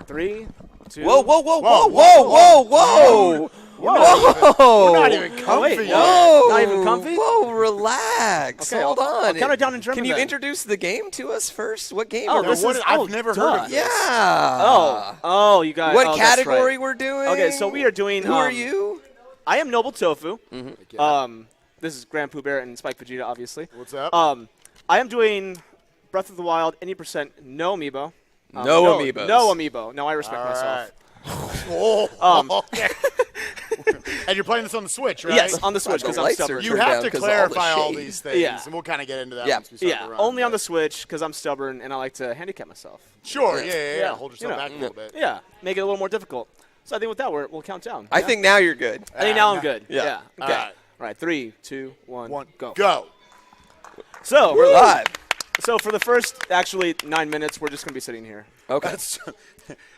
3, 2. Whoa, whoa, whoa, whoa, whoa, whoa, whoa. We're not even comfy yet. Whoa. Not even comfy? Whoa, relax. Okay, Hold on. I'll count it down in German. Can you then. introduce the game to us first? What game Oh, are we this is I've never heard of this. Yeah. Oh, you guys. What that's category right. we're doing? Okay, so we are doing. Who are you? I am NobleTOFU. This is Grand Pooh Bear and Spike Vegeta, obviously. What's up? I am doing Breath of the Wild, any percent, no amiibo. No amiibos. No amiibo. No, I respect myself. And you're playing this on the Switch, right? Yes, on the Switch because I'm lights are stubborn. You turned have down to 'cause clarify all all the shade. these things, Yeah. and we'll kind of get into that Yeah. once we start Yeah, the run. only on but- the Switch because I'm stubborn and I like to handicap myself. Sure, yeah. Hold yourself You know. back a little bit. Yeah, make it a little more difficult. So I think with that, we'll count down. I think now you're good. I think now I'm good. Yeah. Okay. All right. All right. 3, 2, 1, go. Go. So We're live. So for the first actually 9 minutes, we're just gonna be sitting here. Okay.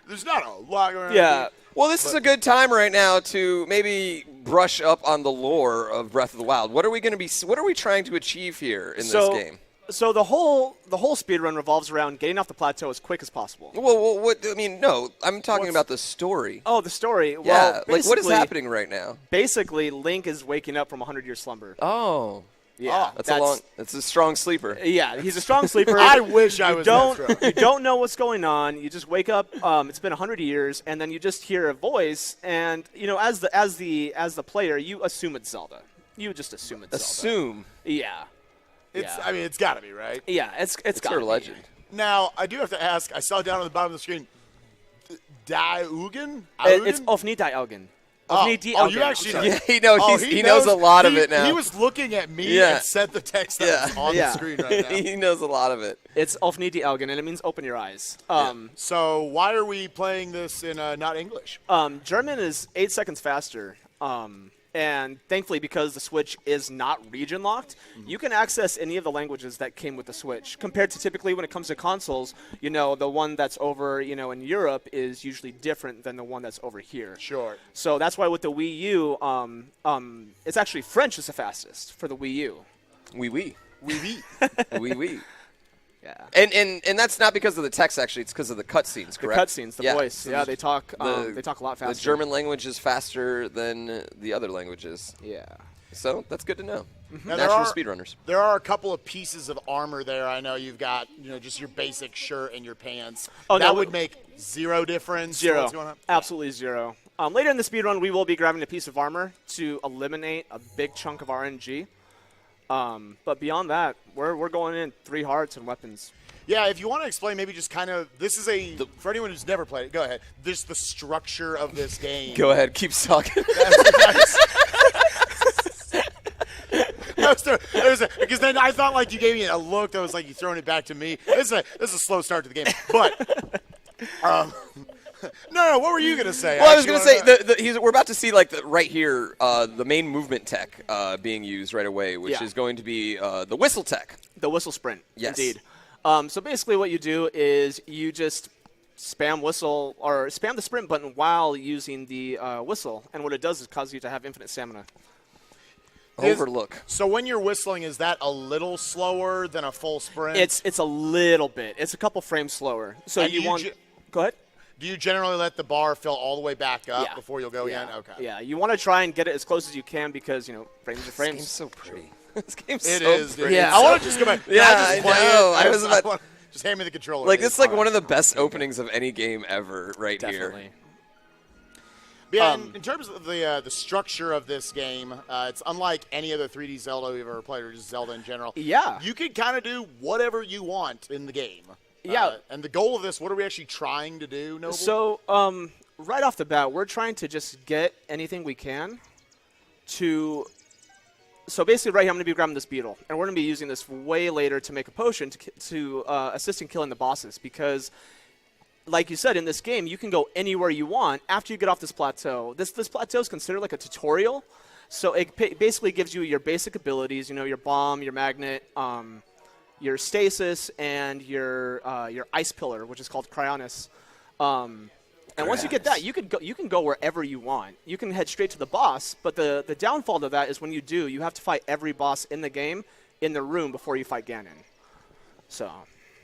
There's not a lot going on. Yeah. Well, this is a good time right now to maybe brush up on the lore of Breath of the Wild. What are we going to be? What are we trying to achieve here in this game? So the whole speedrun revolves around getting off the plateau as quick as possible. Well, what? I mean, no. I'm talking about the story. Oh, the story. Yeah. Well, Like, what is basically- happening right now? Basically, Link is waking up from a 100-year slumber. Oh. Yeah, That's a strong sleeper. Yeah, he's a strong sleeper. I wish I was that strong. You don't know what's going on. You just wake up. It's been 100 years, and then you just hear a voice, and as the player, you assume it's Zelda. You just assume it's Zelda. Assume. Yeah. I mean, it's got to be, right? Yeah, it's got her legend. Now, I do have to ask, I saw down on the bottom of the screen, Diaugen? It's Ofni Diaugen. You actually know. Yeah, he knows a lot of it now. He was looking at me and said the text that's on the screen right now. He knows a lot of it. It's Ofni Diaugen, and it means open your eyes. So why are we playing this in not English? German is 8 seconds faster. And thankfully, because the Switch is not region locked, you can access any of the languages that came with the Switch. Compared to typically when it comes to consoles, the one that's over, in Europe is usually different than the one that's over here. Sure. So that's why with the Wii U, it's actually French is the fastest for the Wii U. Oui. Oui. Yeah. And that's not because of the text, actually. It's because of the cutscenes, correct? The cutscenes, the voice. Yeah, they talk a lot faster. The German language is faster than the other languages. Yeah. So that's good to know. Now, Natural speedrunners. There are a couple of pieces of armor there. I know you've got, just your basic shirt and your pants. Oh, that no, would make zero difference. Zero. What's going on? Absolutely zero. Later in the speedrun, we will be grabbing a piece of armor to eliminate a big chunk of RNG. But beyond that, we're going in 3 hearts and weapons. Yeah, if you want to explain, maybe just kind of, this is for anyone who's never played it, go ahead. This is the structure of this game. Go ahead, keep talking. Because then I thought like you gave me a look that was like you throwing it back to me. This is a slow start to the game. But, no, what were you going to say? Well, I was going to say, we're about to see, right here, the main movement tech being used right away, which is going to be the whistle tech. The whistle sprint, yes. Indeed. So basically what you do is you just spam whistle or spam the sprint button while using the whistle. And what it does is cause you to have infinite stamina. Overlook. So when you're whistling, is that a little slower than a full sprint? It's a little bit. It's a couple frames slower. So go ahead. Do you generally let the bar fill all the way back up before you'll go in? Okay. Yeah, you want to try and get it as close as you can because, frames are frames. This game's so pretty. This game's It so is. pretty. Yeah. I want to just go back. Yeah, I know. I was about just hand me the controller. This is one of the best openings of any game ever right Definitely. here. Yeah, in terms of the structure of this game, it's unlike any other 3D Zelda we've ever played, or just Zelda in general. Yeah. You can kind of do whatever you want in the game. Yeah. And the goal of this, what are we actually trying to do, Noble? So, right off the bat, we're trying to just get anything we can to... So basically right here, I'm going to be grabbing this beetle, and we're going to be using this way later to make a potion to assist in killing the bosses because... Like you said, in this game, you can go anywhere you want after you get off this plateau. This plateau is considered like a tutorial, so it basically gives you your basic abilities, your bomb, your magnet, your stasis, and your ice pillar, which is called Cryonis. And once you get that, you can go wherever you want. You can head straight to the boss, but the downfall to that is when you do, you have to fight every boss in the game in the room before you fight Ganon. So...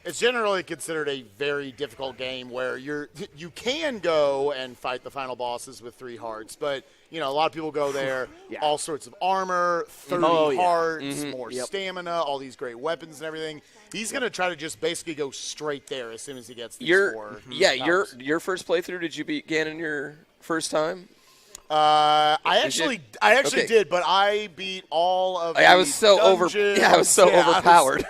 It's generally considered a very difficult game where you can go and fight the final bosses with 3 hearts, but a lot of people go there, all sorts of armor, 30 hearts, more stamina, all these great weapons and everything. He's going to try to just basically go straight there as soon as he gets these 4. Yeah, your first playthrough, did you beat Ganon your first time? I actually did, but I beat all of. I was so dungeons. I was so overpowered.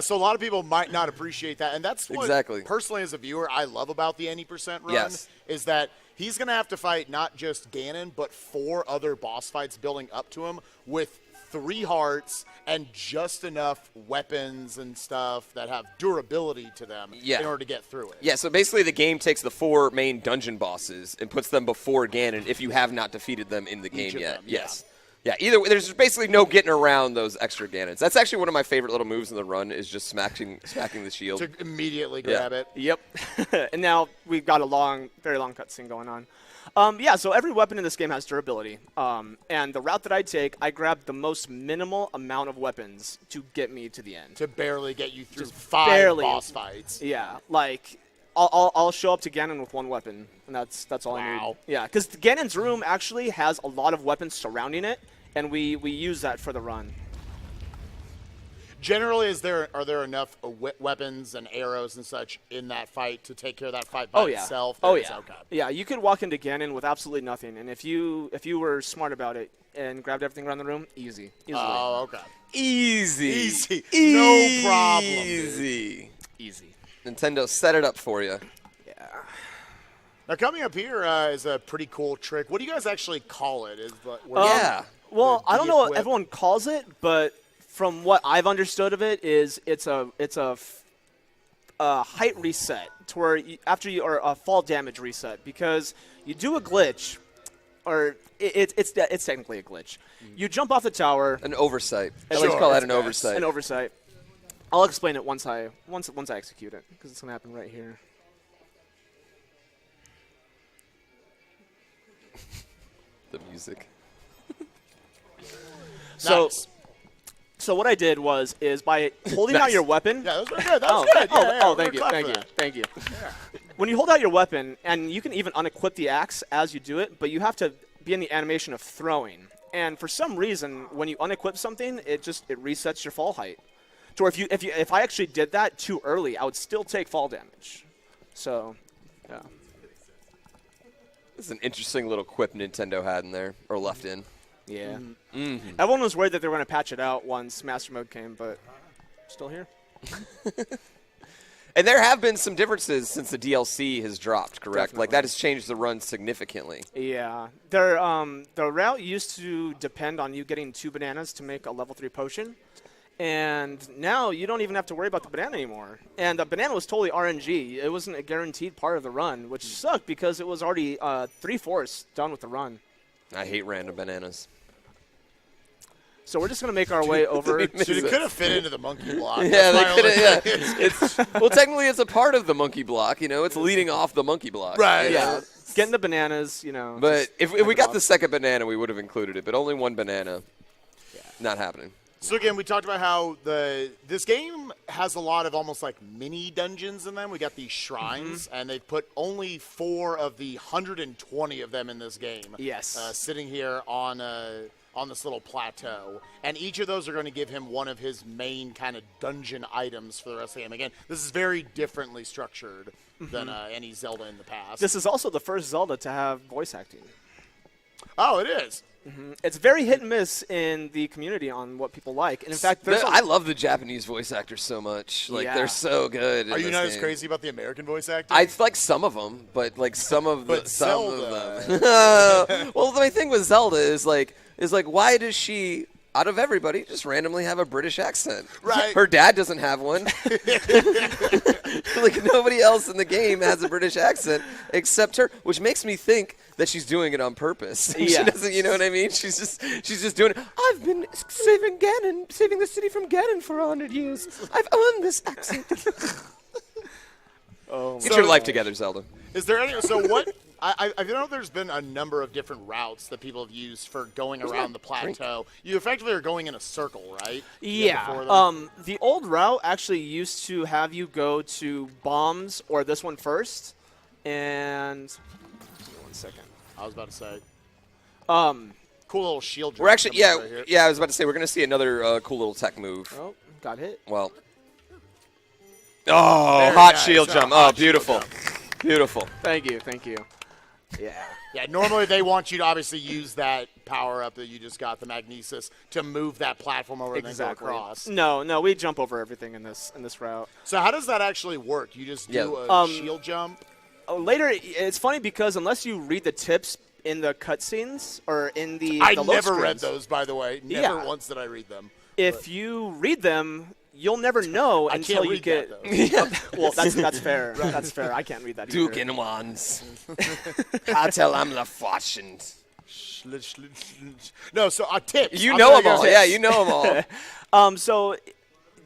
So a lot of people might not appreciate that, and that's what personally as a viewer I love about the any percent run is that he's going to have to fight not just Ganon but 4 other boss fights building up to him with 3 hearts and just enough weapons and stuff that have durability to them in order to get through it. Yeah, so basically the game takes the 4 main dungeon bosses and puts them before Ganon if you have not defeated them in the game yet. Yes. Yeah, either way, there's basically no getting around those extra Ganons. That's actually one of my favorite little moves in the run is just smacking the shield. To immediately grab it. Yep. And now we've got a very long cutscene going on. So every weapon in this game has durability. And the route that I take, I grab the most minimal amount of weapons to get me to the end. To barely get you through 5 boss fights. Yeah, like I'll show up to Ganon with 1 weapon, and that's all I need. Yeah, because Ganon's room actually has a lot of weapons surrounding it, and we use that for the run. Generally, are there enough weapons and arrows and such in that fight to take care of that fight by itself? Okay. Yeah, you could walk into Ganon with absolutely nothing, and if you were smart about it and grabbed everything around the room, easy. Oh, okay. Easy. No problem. Easy. Nintendo set it up for you. Yeah. Now, coming up here is a pretty cool trick. What do you guys actually call it? Well, I don't know what everyone calls it, but from what I've understood of it is it's a height reset to where or a fall damage reset, because you do a glitch, or it's technically a glitch. You jump off the tower. An oversight. I like to call that an oversight. An oversight. I'll explain it once I execute it, because it's gonna happen right here. The music. So what I did is by holding out your weapon. Yeah, that was very good. That was good. Thank you. Yeah. When you hold out your weapon, and you can even unequip the axe as you do it, but you have to be in the animation of throwing. And for some reason, when you unequip something, it resets your fall height. To where if I actually did that too early, I would still take fall damage. So, yeah. This is an interesting little quip Nintendo had in there, or left in. Yeah. Everyone was worried that they were going to patch it out once Master Mode came, but still here. And there have been some differences since the DLC has dropped, correct? Definitely. Like, that has changed the run significantly. Yeah. The route used to depend on you getting 2 bananas to make a level 3 potion. And now you don't even have to worry about the banana anymore. And the banana was totally RNG. It wasn't a guaranteed part of the run, which sucked because it was already 3/4 done with the run. I hate random bananas. So we're just going to make our way over to... Dude, it could have fit into the monkey block. Yeah, they could have. Well, technically it's a part of the monkey block. It's leading off the monkey block. Right. Yeah. Getting the bananas, But if we got the second banana, we would have included it. But only 1 banana. Yeah. Not happening. So again, we talked about how this game has a lot of almost like mini dungeons in them. We got these shrines, and they've put only 4 of the 120 of them in this game. Yes. Sitting here on this little plateau, and each of those are going to give him one of his main kind of dungeon items for the rest of the game. Again, this is very differently structured than any Zelda in the past. This is also the first Zelda to have voice acting. Oh, it is. It's very hit and miss in the community on what people like. And in fact, I love the Japanese voice actors so much. Like, they're so good. Are you not as crazy about the American voice acting? I like some of them, but like some of them. Well, my thing with Zelda is like, why does she, out of everybody, just randomly have a British accent? Right. Her dad doesn't have one. Like, nobody else in the game has a British accent except her, which makes me think that she's doing it on purpose. Yeah. She doesn't, you know what I mean? She's just doing it. I've been saving the city from Ganon for 100 years. I've earned this accent. Oh, Get your life together, Zelda. Is there any? So I know there's been a number of different routes that people have used for going around the plateau. You effectively are going in a circle, right? Yeah. The old route actually used to have you go to bombs or this one first. And give me 1 second. I was about to say. Cool little shield jump. We're actually, yeah, I was about to say, we're going to see another cool little tech move. Oh, got hit. Well. Oh, Very hot nice. shield jump. Oh, beautiful. Beautiful. Thank you. Yeah. Yeah, normally they want you to obviously use that power-up that you just got, the Magnesis, to move that platform over and then go across. No, we jump over everything in this route. So how does that actually work? You just do a shield jump? Later, it's funny because unless you read the tips in the cutscenes or in the I load never read screens, those, by the way. Never once did I read them. If you read them, you'll never know until you get. Well, that's fair. That's fair. I can't read that either. Duke and Wands. Cartel am la fortune. No, so tips. You know them all. Yeah, you know them all. So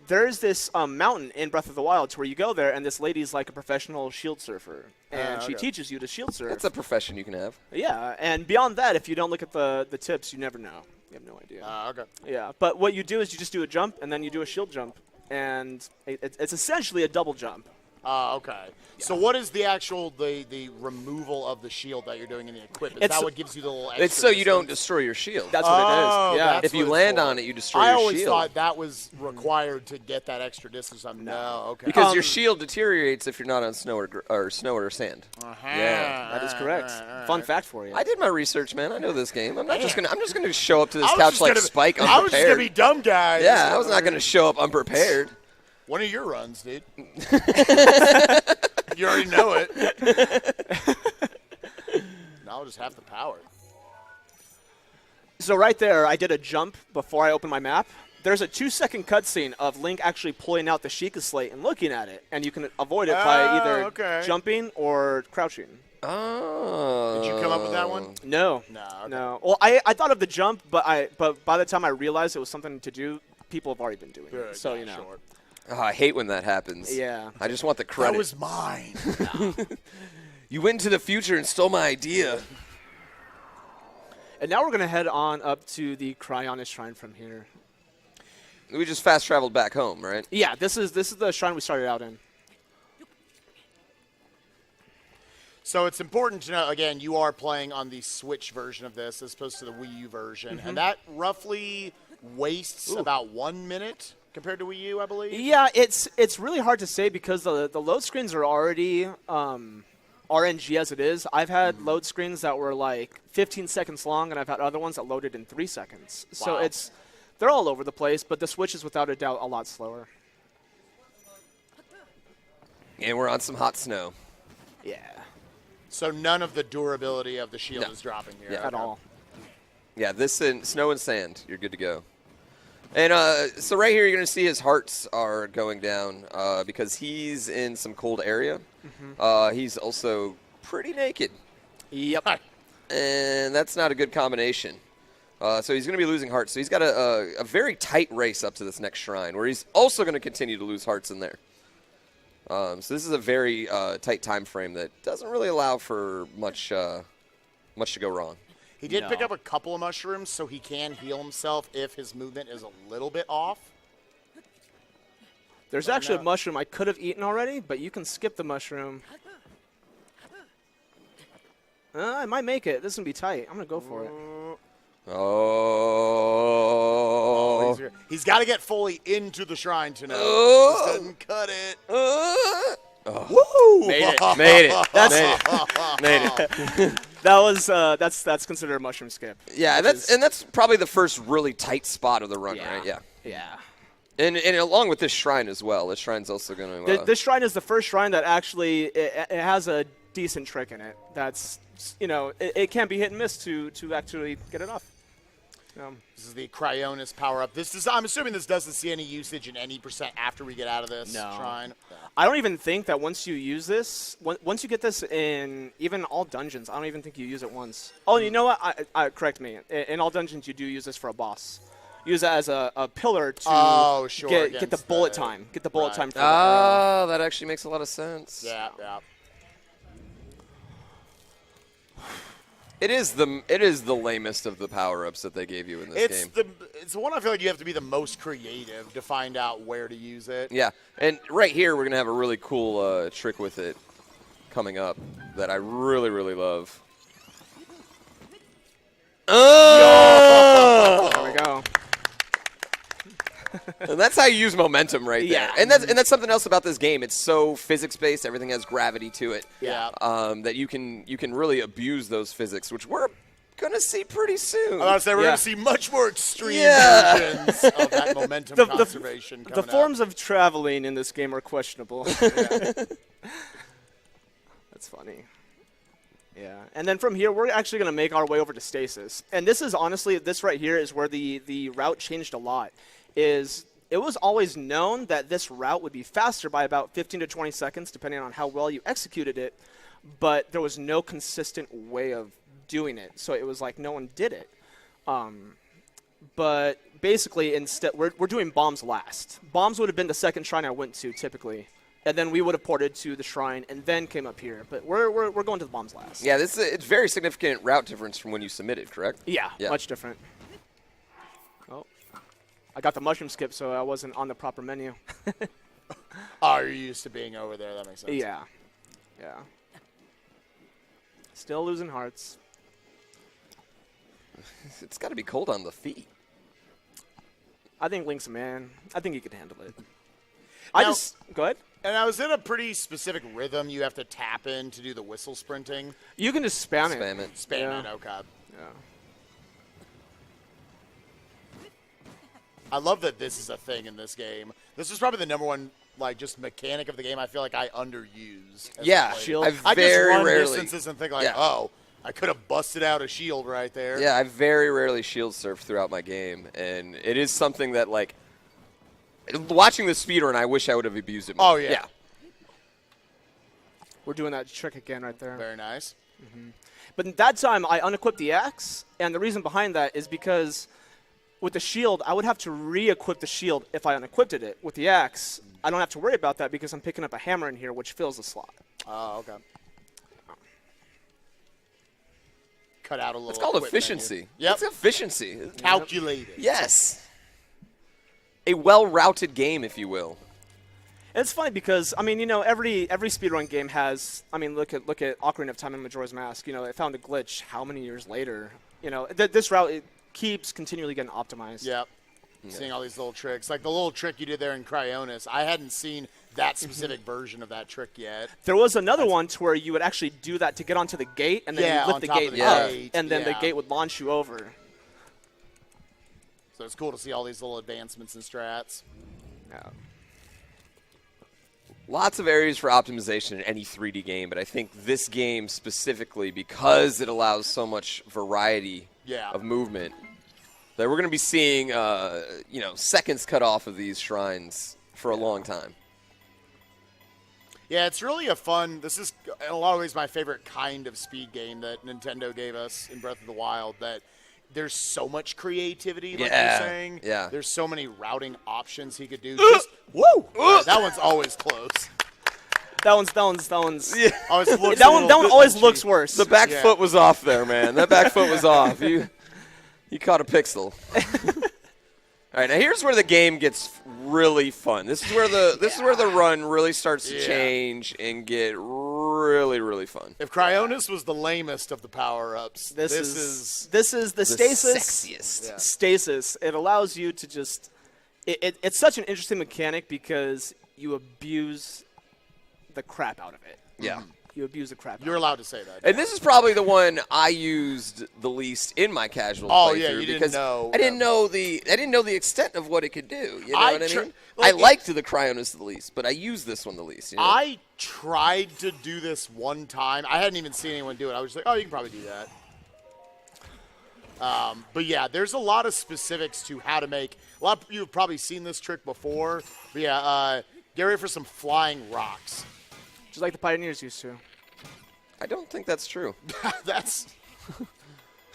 there's this mountain in Breath of the Wild to where you go there, and this lady's like a professional shield surfer, and she teaches you to shield surf. That's a profession you can have. Yeah, and beyond that, if you don't look at the tips, you never know. You have no idea. Okay. Yeah, but what you do is you just do a jump, and then you do a shield jump, and it's essentially a double jump. Okay. Yeah. So what is the actual the removal of the shield that you're doing in the equip? Is that what gives you the little extra It's so you don't destroy your shield. That's what it is. Yeah. If you land on it, you destroy your shield. I always thought that was required to get that extra distance. No, okay. Because your shield deteriorates if you're not on snow or sand. Yeah, that is correct. Fun fact for you. I did my research, man. I know this game. I'm just gonna show up to this couch like Spike unprepared. I was just gonna be dumb guy. Yeah, I was not gonna show up unprepared. One of your runs, dude. You already know it. Now I'll just have the power. So right there, I did a jump before I opened my map. There's a 2-second cutscene of Link actually pulling out the Sheikah Slate and looking at it, and you can avoid it by either jumping or crouching. Oh. Did you come up with that one? No. No. Well, I thought of the jump, but by the time I realized it was something to do, people have already been doing it. So, you know. Sure. Oh, I hate when that happens. Yeah. I just want the credit. That was mine. You went into the future and stole my idea. And now we're going to head on up to the Cryonis Shrine from here. We just fast traveled back home, right? Yeah, this is the shrine we started out in. So it's important to know, again, you are playing on the Switch version of this as opposed to the Wii U version. And that roughly wastes about 1 minute compared to Wii U, I believe? Yeah, it's really hard to say because the load screens are already RNG as it is. I've had load screens that were like 15 seconds long, and I've had other ones that loaded in 3 seconds. Wow. So they're all over the place, but the Switch is without a doubt a lot slower. And we're on some hot snow. Yeah. So none of the durability of the shield is dropping here. Yeah, at all. Yeah, this in snow and sand, you're good to go. And so right here, you're going to see his hearts are going down because he's in some cold area. He's also pretty naked. Yep. And that's not a good combination. So he's going to be losing hearts. So he's got a very tight race up to this next shrine where he's also going to continue to lose hearts in there. So this is a very tight time frame that doesn't really allow for much to go wrong. He did pick up a couple of mushrooms, so he can heal himself if his movement is a little bit off. There's actually a mushroom I could have eaten already, but you can skip the mushroom. I might make it. This is going to be tight. I'm going to go for it. Oh. He's got to get fully into the shrine to know. Just doesn't cut it. Woo! Made it. Made it. That was that's considered a mushroom skip. Yeah, that's probably the first really tight spot of the run, right? Yeah. Yeah. And along with this shrine as well. This shrine's also going to. This shrine is the first shrine that actually it has a decent trick in it. That's it can be hit and miss to actually get it off. This is the Cryonis power-up. I'm assuming this doesn't see any usage in any percent after we get out of this shrine. I don't even think that once you use this, once you get this in even all dungeons, I don't even think you use it once. Oh, you know what? Correct me. In all dungeons, you do use this for a boss. Use it as a pillar to get the bullet time. Get the bullet time. Oh, that actually makes a lot of sense. Yeah. It is the lamest of the power-ups that they gave you in this game. It's the one I feel like you have to be the most creative to find out where to use it. Yeah, and right here we're going to have a really cool trick with it coming up that I really, really love. Oh! There we go. And that's how you use momentum right there. Yeah. And that's something else about this game. It's so physics-based. Everything has gravity to it. Yeah. That you can really abuse those physics, which we're going to see pretty soon. I was going to say, we're going to see much more extreme versions of that momentum conservation coming The forms of traveling in this game are questionable. That's funny. Yeah, and then from here, we're actually going to make our way over to Stasis. And this is honestly, this right here is where the route changed a lot. It was always known that this route would be faster by about 15 to 20 seconds, depending on how well you executed it, but there was no consistent way of doing it. So it was like no one did it. But basically, instead, we're doing bombs last. Bombs would have been the second shrine I went to, typically. And then we would have ported to the shrine and then came up here. But we're going to the bombs last. Yeah, it's very significant route difference from when you submitted, correct? Yeah, much different. Oh, I got the mushroom skip, so I wasn't on the proper menu. Oh, you're used to being over there. That makes sense. Yeah. Still losing hearts. It's got to be cold on the feet. I think Link's a man. I think he can handle it. Go ahead. And I was in a pretty specific rhythm you have to tap in to do the whistle sprinting. You can just spam it. Spam it, okay. Yeah. I love that this is a thing in this game. This is probably the number one, like, just mechanic of the game I feel like I underuse. Yeah, shield. I just run rarely distances and think, like, oh, I could have busted out a shield right there. Yeah, I very rarely shield surf throughout my game, and it is something that, like, watching the speedrun, I wish I would have abused it more. Oh, yeah. We're doing that trick again right there. Very nice. Mm-hmm. But that time, I unequipped the axe, and the reason behind that is because with the shield, I would have to re-equip the shield if I unequipped it. With the axe, I don't have to worry about that because I'm picking up a hammer in here, which fills the slot. Oh, okay. Cut out a little. It's called efficiency. Yep. It's efficiency. Calculated. Yes. A well-routed game, if you will. And it's funny because, I mean, you know, every speedrun game has, I mean, look at Ocarina of Time and Majora's Mask. You know, it found a glitch how many years later? You know, this route, it keeps continually getting optimized. Yep. Yeah. Seeing all these little tricks. Like the little trick you did there in Cryonis, I hadn't seen that specific version of that trick yet. There was another one to where you would actually do that to get onto the gate, and then you lift the gate up, and then the gate would launch you over. So it's cool to see all these little advancements and strats. Yeah. Lots of areas for optimization in any 3D game, but I think this game specifically, because it allows so much variety of movement, that we're going to be seeing, you know, seconds cut off of these shrines for a long time. Yeah, it's really a fun. This is in a lot of ways my favorite kind of speed game that Nintendo gave us in Breath of the Wild. That there's so much creativity, like you're saying. Yeah. There's so many routing options he could do. Just, woo! That one's always close. That one's. Yeah. That one always looks worse. The back foot was off there, man. That back foot was off. You caught a pixel. All right, now here's where the game gets really fun. This is where the run really starts to change and get really, really fun. If Cryonis was the lamest of the power-ups, this is the stasis. Sexiest. Yeah. Stasis. It allows you to just. It's such an interesting mechanic because you abuse the crap out of it. Yeah. You abuse the crap. You're allowed to say that. And this is probably the one I used the least in my casual playthrough. Yeah, you didn't know. I didn't know the extent of what it could do. You know what I mean? I liked the Cryonis the least, but I used this one the least. You know? I tried to do this one time. I hadn't even seen anyone do it. I was just like, oh, you can probably do that. But yeah, there's a lot of specifics to how to make. A lot of you have probably seen this trick before. But yeah, get ready for some flying rocks. Just like the Pioneers used to. I don't think that's true. That's.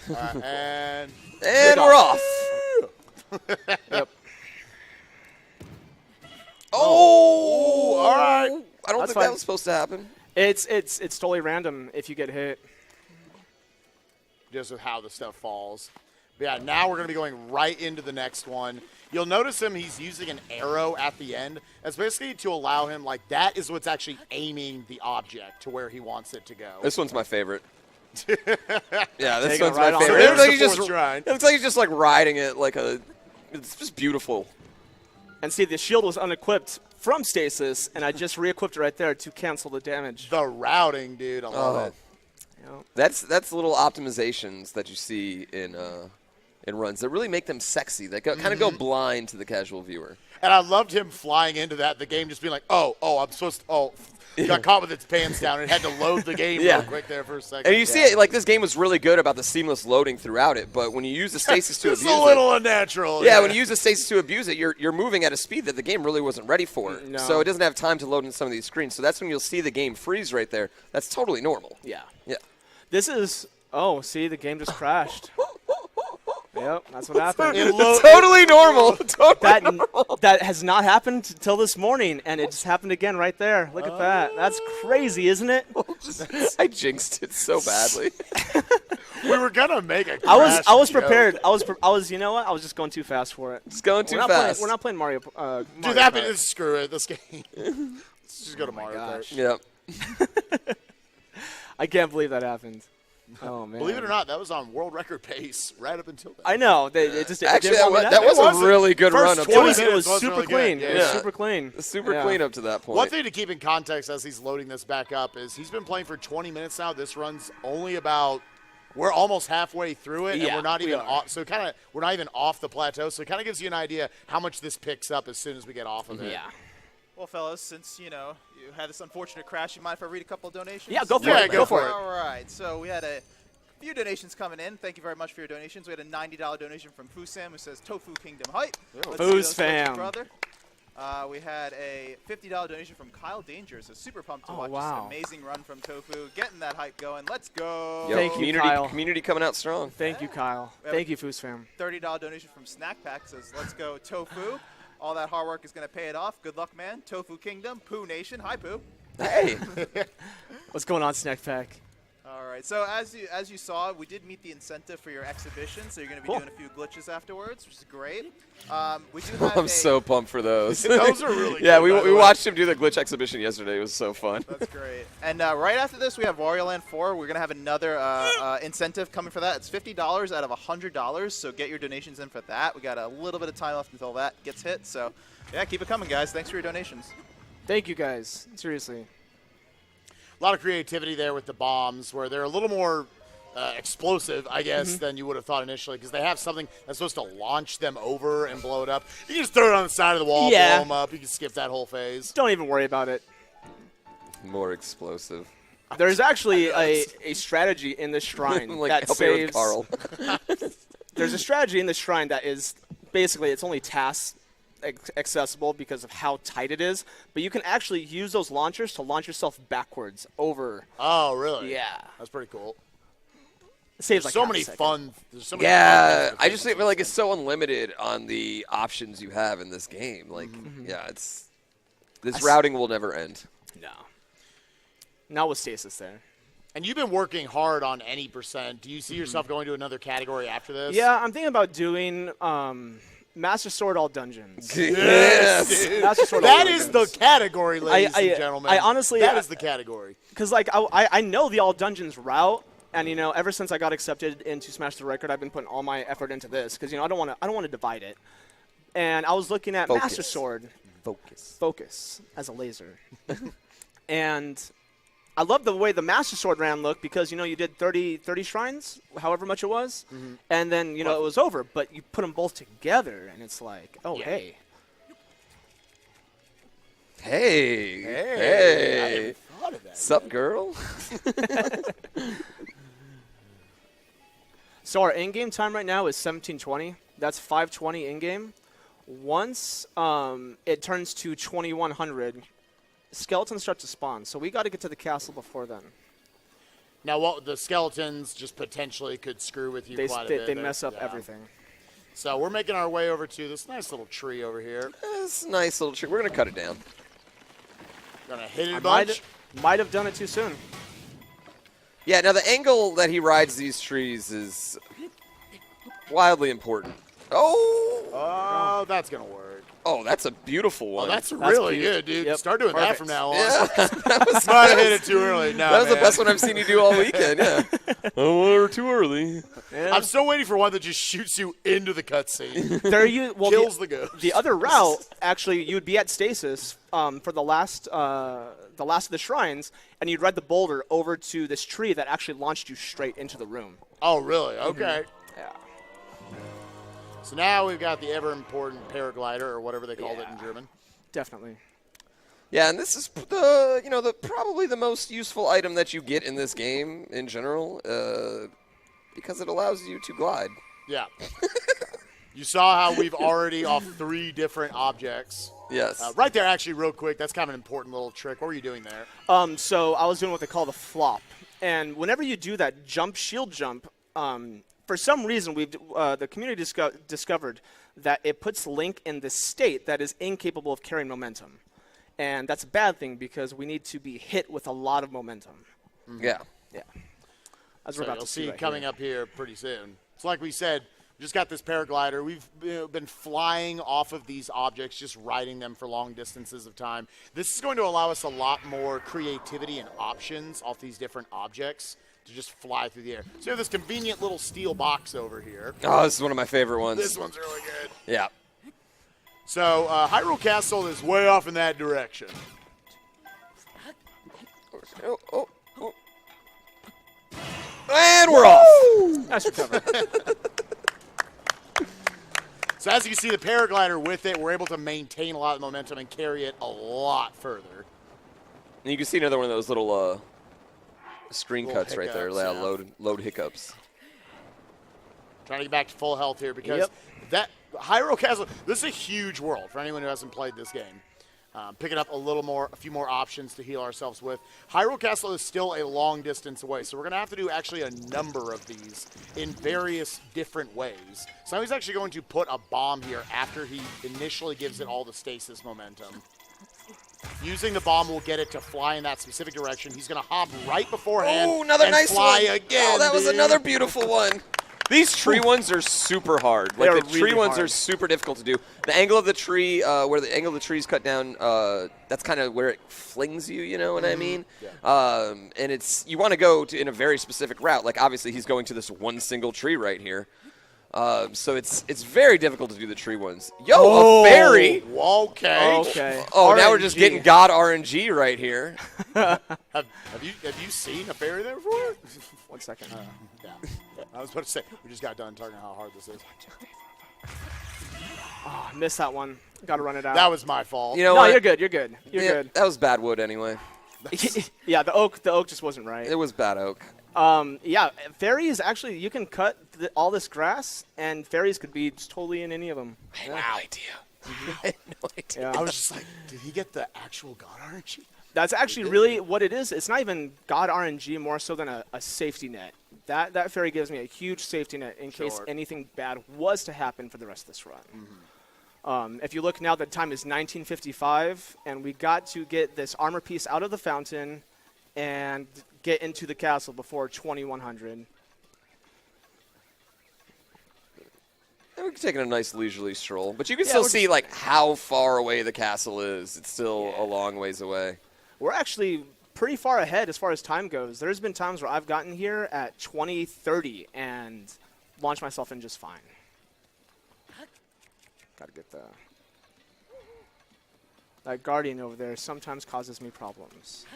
And we're off. Yep. Oh, all right. I don't think that was supposed to happen. It's totally random if you get hit. just with how the stuff falls. But yeah, now we're going to be going right into the next one. You'll notice he's using an arrow at the end. That's basically to allow him, like, that is what's actually aiming the object to where he wants it to go. This one's my favorite. Yeah, this Taking one's right my on. favorite. So It looks like there's it looks like he's just like riding it like a. It's just beautiful. And see, the shield was unequipped from stasis, and I just re-equipped it right there to cancel the damage. The routing, dude. I love it. Yeah. That's little optimizations that you see in runs that really make them sexy. That kind of go blind to the casual viewer. And I loved him flying into that. The game just being like, oh, I'm supposed to. Got caught with its pants down and had to load the game real quick there for a second. And you see it, like, this game was really good about the seamless loading throughout it, but when you use the stasis to abuse it. It's a little unnatural. Yeah, when you use the stasis to abuse it, you're moving at a speed that the game really wasn't ready for. No. So it doesn't have time to load in some of these screens. So that's when you'll see the game freeze right there. That's totally normal. Yeah. Yeah. This is. Oh, see, the game just crashed. Yep, that's what happened. Totally normal. Totally normal. That has not happened until this morning, and it just happened again right there. Look at that. That's crazy, isn't it? I jinxed it so badly. We were gonna make a. I was joke. prepared. I was. You know what? I was just going too fast for it. It's going too fast. We're not playing Mario. Dude, Mario that Kart. means screw it. This game. Let's just go to Mario Kart. Yep. I can't believe that happened. Oh man! Believe it or not, that was on world record pace right up until then. I know. It just Actually, it didn't warm me that up. was a really good run. First Up 20 to It was was super really clean. good. It was Yeah. super clean. super clean up to that point. One thing to keep in context as he's loading this back up is he's been playing for 20 minutes now. This run's only about. We're almost halfway through it, and we're not even off. So we're not even off the plateau. So it kind of gives you an idea how much this picks up as soon as we get off of it. Yeah. Well, fellas, since you had this unfortunate crash, you mind if I read a couple of donations? Yeah, go for Yeah, it. go for it. All right. So we had a few donations coming in. Thank you very much for your donations. We had a $90 donation from Fusam who says Tofu Kingdom Hype. Let's see those Fusam. folks, brother. We had a $50 donation from Kyle Danger. So super pumped to Oh, watch wow. this amazing run from Tofu, getting that hype going. Let's go. Yo, Thank you, Kyle. community coming out strong. Thank you, Kyle. Thank you, Foos fam. $30 donation from Snack Pack says, let's go Tofu. All that hard work is going to pay it off. Good luck, man. Tofu Kingdom, Poo Nation. Hi, Poo. Hey. What's going on, Snack Pack? All right. So as you saw, we did meet the incentive for your exhibition. So you're going to be doing a few glitches afterwards, which is great. We do have I'm so pumped for those. Those are really Yeah, good, by we the way. watched him do the glitch exhibition yesterday. It was so fun. That's great. And right after this, we have Wario Land 4. We're going to have another incentive coming for that. It's $50 out of $100. So get your donations in for that. We got a little bit of time left until that gets hit. So yeah, keep it coming, guys. Thanks for your donations. Thank you, guys. Seriously. A lot of creativity there with the bombs, where they're a little more explosive, I guess, than you would have thought initially, because they have something that's supposed to launch them over and blow it up. You can just throw it on the side of the wall, blow them up. You can skip that whole phase. Don't even worry about it. More explosive. There's actually a strategy in this shrine Like that helping with saves. Carl. There's a strategy in this shrine that is basically it's only task accessible because of how tight it is, but you can actually use those launchers to launch yourself backwards over. Oh, really? Yeah. That's pretty cool. It saves There's like so half a many second. fun. There's so many Yeah, fun I just feel like it's so unlimited on the options you have in this game. Like, yeah, this routing will never end. No. Not with stasis there. And you've been working hard on any percent. Do you see yourself going to another category after this? Yeah, I'm thinking about doing Master Sword all dungeons. Yes. Master Sword all That is dungeons. the category, ladies and gentlemen. I honestly, that is the category. because like I know the all dungeons route, and ever since I got accepted into Smash the Record, I've been putting all my effort into this because I don't want to divide it. And I was looking at Focus. Master Sword, focus as a laser, and I love the way the Master Sword ran looked because you did 30 shrines, however much it was, and then it was over. But you put them both together, and it's like, oh hey. Hey. Thought of that. Sup, girl? So our in-game time right now is 17:20. That's 5:20 in-game. Once it turns to 2100, skeletons start to spawn. So we got to get to the castle before then. Now, what the skeletons just potentially could screw with you quite a bit. They mess up everything. So we're making our way over to this nice little tree over here. It's a nice little tree. We're going to cut it down. Gonna hit it a I bunch. might have done it too soon. Yeah, now the angle that he rides these trees is wildly important. Oh, that's going to work. Oh, that's a beautiful one. Oh, that's really cute. good, dude. Yep. Start doing that Perfect. from now on. Yeah, that was Might have hit it too early. No, that was the man. best one I've seen you do all weekend. Yeah. Oh, we're too early. Yeah. I'm still waiting for one that just shoots you into the cutscene. Kills the ghost. The other route, actually, you would be at stasis for the last of the shrines, and you'd ride the boulder over to this tree that actually launched you straight into the room. Oh, really? Okay. Yeah. So now we've got the ever-important paraglider, or whatever they called it in German. Definitely. Yeah, and this is probably the most useful item that you get in this game in general, because it allows you to glide. Yeah. You saw how we've already off 3 different objects. Yes. Right there, actually, real quick, that's kind of an important little trick. What were you doing there? So I was doing what they call the flop, and whenever you do that shield jump, for some reason the community discovered that it puts Link in this state that is incapable of carrying momentum, and that's a bad thing because we need to be hit with a lot of momentum. Yeah. Yeah. As So we're about you'll to see see right coming here. up here pretty soon. It's like we said, we just got this paraglider. We've been flying off of these objects, just riding them for long distances of time. This is going to allow us a lot more creativity and options off these different objects to just fly through the air. So you have this convenient little steel box over here. Oh, this is one of my favorite ones. This one's really good. Yeah. So Hyrule Castle is way off in that direction. Oh. And we're off. Nice recovery. So as you can see, the paraglider with it, we're able to maintain a lot of momentum and carry it a lot further. And you can see another one of those little screen Little cuts right there. hiccups, Yeah, yeah. load hiccups. Trying to get back to full health here because Yep. that Hyrule Castle, this is a huge world for anyone who hasn't played this game. Picking up a few more options to heal ourselves with. Hyrule Castle is still a long distance away, so we're going to have to do actually a number of these in various different ways. So now he's actually going to put a bomb here after he initially gives it all the stasis momentum. Using the bomb will get it to fly in that specific direction. He's going to hop right beforehand Oh, another and nice fly one. again. Oh, that was dude. another beautiful one. These tree ones are super hard. Like They're the tree really ones hard. are super difficult to do. The angle of the tree, where the angle of the tree is cut down, that's kind of where it flings you. You know what I mean? Yeah. And you want to go in a very specific route. Like obviously he's going to this one single tree right here. So it's very difficult to do the tree ones. Yo, a fairy. Okay. Okay. Oh, now we're just RNG. getting God RNG right here. Have you seen a fairy there before? 1 second. Yeah. I was about to say, we just got done talking how hard this is. Oh, I missed that one. Got to run it out. That was my fault. You know no, what? you're good. You're good. You're Yeah, good. That was bad wood anyway. Yeah, the oak just wasn't right. It was bad oak. Yeah, fairies actually, you can cut all this grass, and fairies could be just totally in any of them. I had no idea. I had no idea. Yeah. I was just like, did he get the actual God RNG? That's actually really what it is. It's not even God RNG, more so than a safety net. That fairy gives me a huge safety net in case Sure. anything bad was to happen for the rest of this run. If you look now, the time is 1955, and we got to get this armor piece out of the fountain and get into the castle before 2100. We're taking a nice leisurely stroll, but you can Yeah, still we're see like how far away the castle is. It's still a long ways away. We're actually pretty far ahead as far as time goes. There's been times where I've gotten here at 20:30 and launched myself in just fine. Gotta get that guardian over there sometimes causes me problems.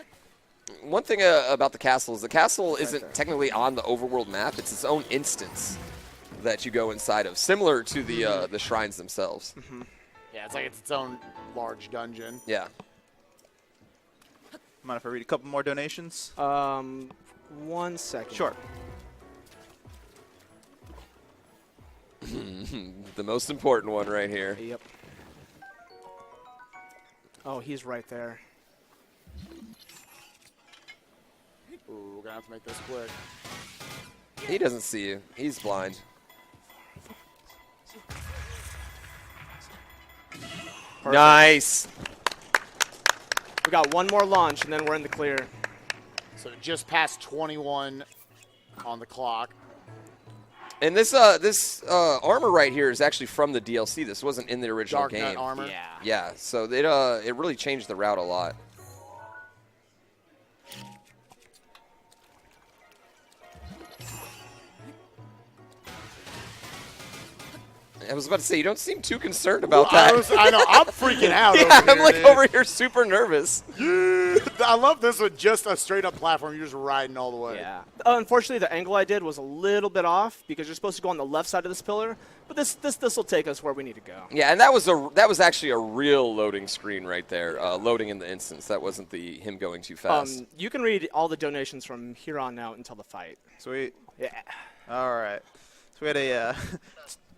One thing about the castle is the castle isn't there. technically on the overworld map. It's its own instance that you go inside of, similar to the shrines themselves. Yeah, it's like it's its own large dungeon. Yeah. Mind if I read a couple more donations? 1 second. Sure. The most important one right here. Yep. Oh, he's right there. Ooh, we're gonna have to make this quick. He doesn't see you. He's blind. Perfect. Nice. We got one more launch, and then we're in the clear. So just past 21 on the clock. And this armor right here is actually from the DLC. This wasn't in the original Dark game. Knight armor. Yeah. Yeah, so it really changed the route a lot. I was about to say, you don't seem too concerned about that. I know, I'm freaking out. Yeah, over I'm here, like dude. over here super nervous. I love this with just a straight up platform. You're just riding all the way. Yeah. Unfortunately, the angle I did was a little bit off because you're supposed to go on the left side of this pillar. But this will take us where we need to go. Yeah, and that was actually a real loading screen right there, loading in the instance. That wasn't him going too fast. You can read all the donations from here on out until the fight. Sweet. Yeah. All right. So we had a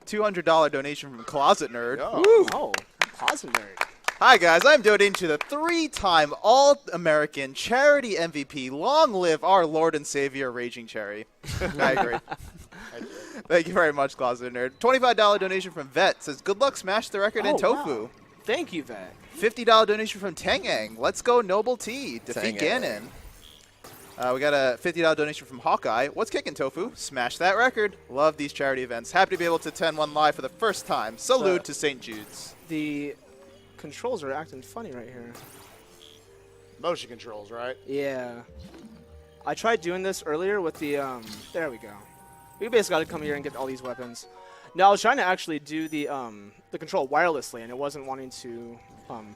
$200 donation from Closet Nerd. Oh, Closet Nerd. Hi, guys. I'm donating to the 3-time All-American Charity MVP. Long live our Lord and Savior, RagingCherry. I agree. Thank you very much, Closet Nerd. $25 donation from Vet. Says, good luck, smash the record in Tofu. Wow. Thank you, Vet. $50 donation from Tangang. Let's go, Noble T. Defeat Ganon. We got a $50 donation from Hawkeye. What's kicking, Tofu? Smash that record. Love these charity events. Happy to be able to attend one live for the first time. Salute to St. Jude's. The controls are acting funny right here. Motion controls, right? Yeah. I tried doing this earlier with the, there we go. We basically got to come here and get all these weapons. Now, I was trying to actually do the control wirelessly, and it wasn't wanting to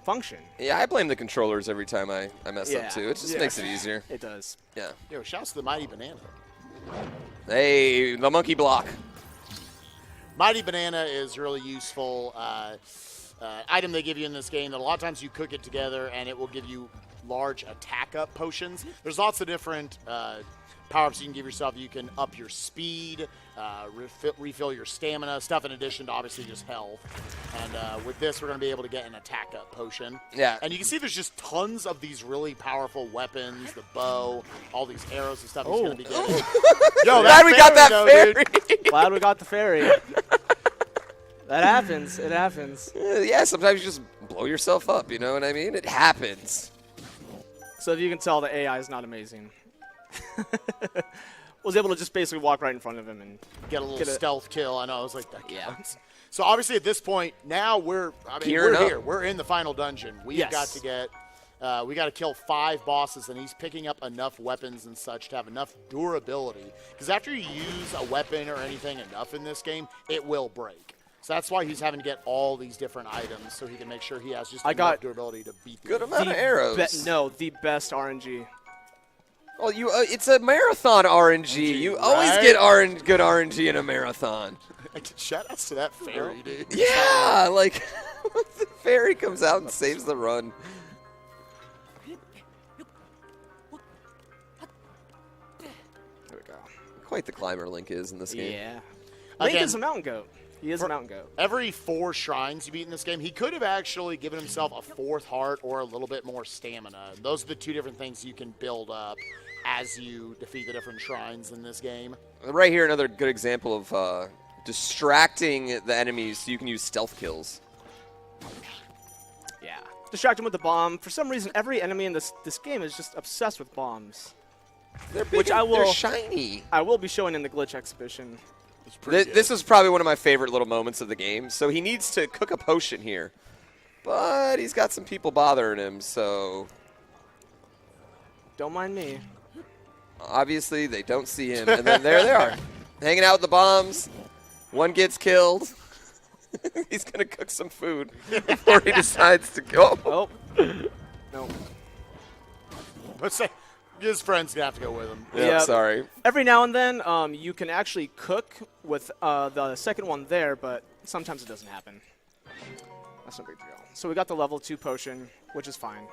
function. Yeah, I blame the controllers every time I mess up, too. It just makes it easier. It does. Yeah. Yo, shouts to the Mighty Banana. Hey, the monkey block. Mighty Banana is really useful item they give you in this game that a lot of times you cook it together and it will give you large attack-up potions. There's lots of different power-ups you can give yourself. You can up your speed, refill your stamina, stuff in addition to obviously just health. And with this, we're going to be able to get an attack-up potion. Yeah. And you can see there's just tons of these really powerful weapons, the bow, all these arrows and stuff he's going to be getting. Yo, glad we got that fairy. Glad we got the fairy. That happens. It happens. Yeah, sometimes you just blow yourself up, you know what I mean? It happens. So if you can tell, the AI is not amazing. Was able to just basically walk right in front of him and get a little stealth kill. I know. I was like, that yeah. counts. So obviously at this point, now we're here. We're in the final dungeon. We've got to get, we got to kill 5 bosses, and he's picking up enough weapons and such to have enough durability. Because after you use a weapon or anything enough in this game, it will break. So that's why he's having to get all these different items so he can make sure he has just enough durability to beat the good amount of arrows. The best RNG. Well, it's a marathon RNG. You always get good RNG in a marathon. Shout outs to that fairy, dude. Yeah, like the fairy comes out and saves the run. There we go. Quite the climber Link is in this game. Yeah. Link is a mountain goat. He is a mountain goat. Every 4 shrines you beat in this game, he could have actually given himself a 4th heart or a little bit more stamina. Those are the 2 different things you can build up as you defeat the different shrines in this game. Right here, another good example of distracting the enemies so you can use stealth kills. Yeah. Distract him with the bomb. For some reason, every enemy in this game is just obsessed with bombs. They're big, they're shiny. I will be showing in the glitch exhibition. This is probably one of my favorite little moments of the game. So he needs to cook a potion here. But he's got some people bothering him, so... Don't mind me. Obviously, they don't see him. And then there they are, hanging out with the bombs. One gets killed. He's going to cook some food before he decides to go. Oh. No. Let's say his friend's going to have to go with him. Yeah, sorry. Every now and then, you can actually cook with the second one there, but sometimes it doesn't happen. That's no big deal. So we got the level 2 potion, which is fine.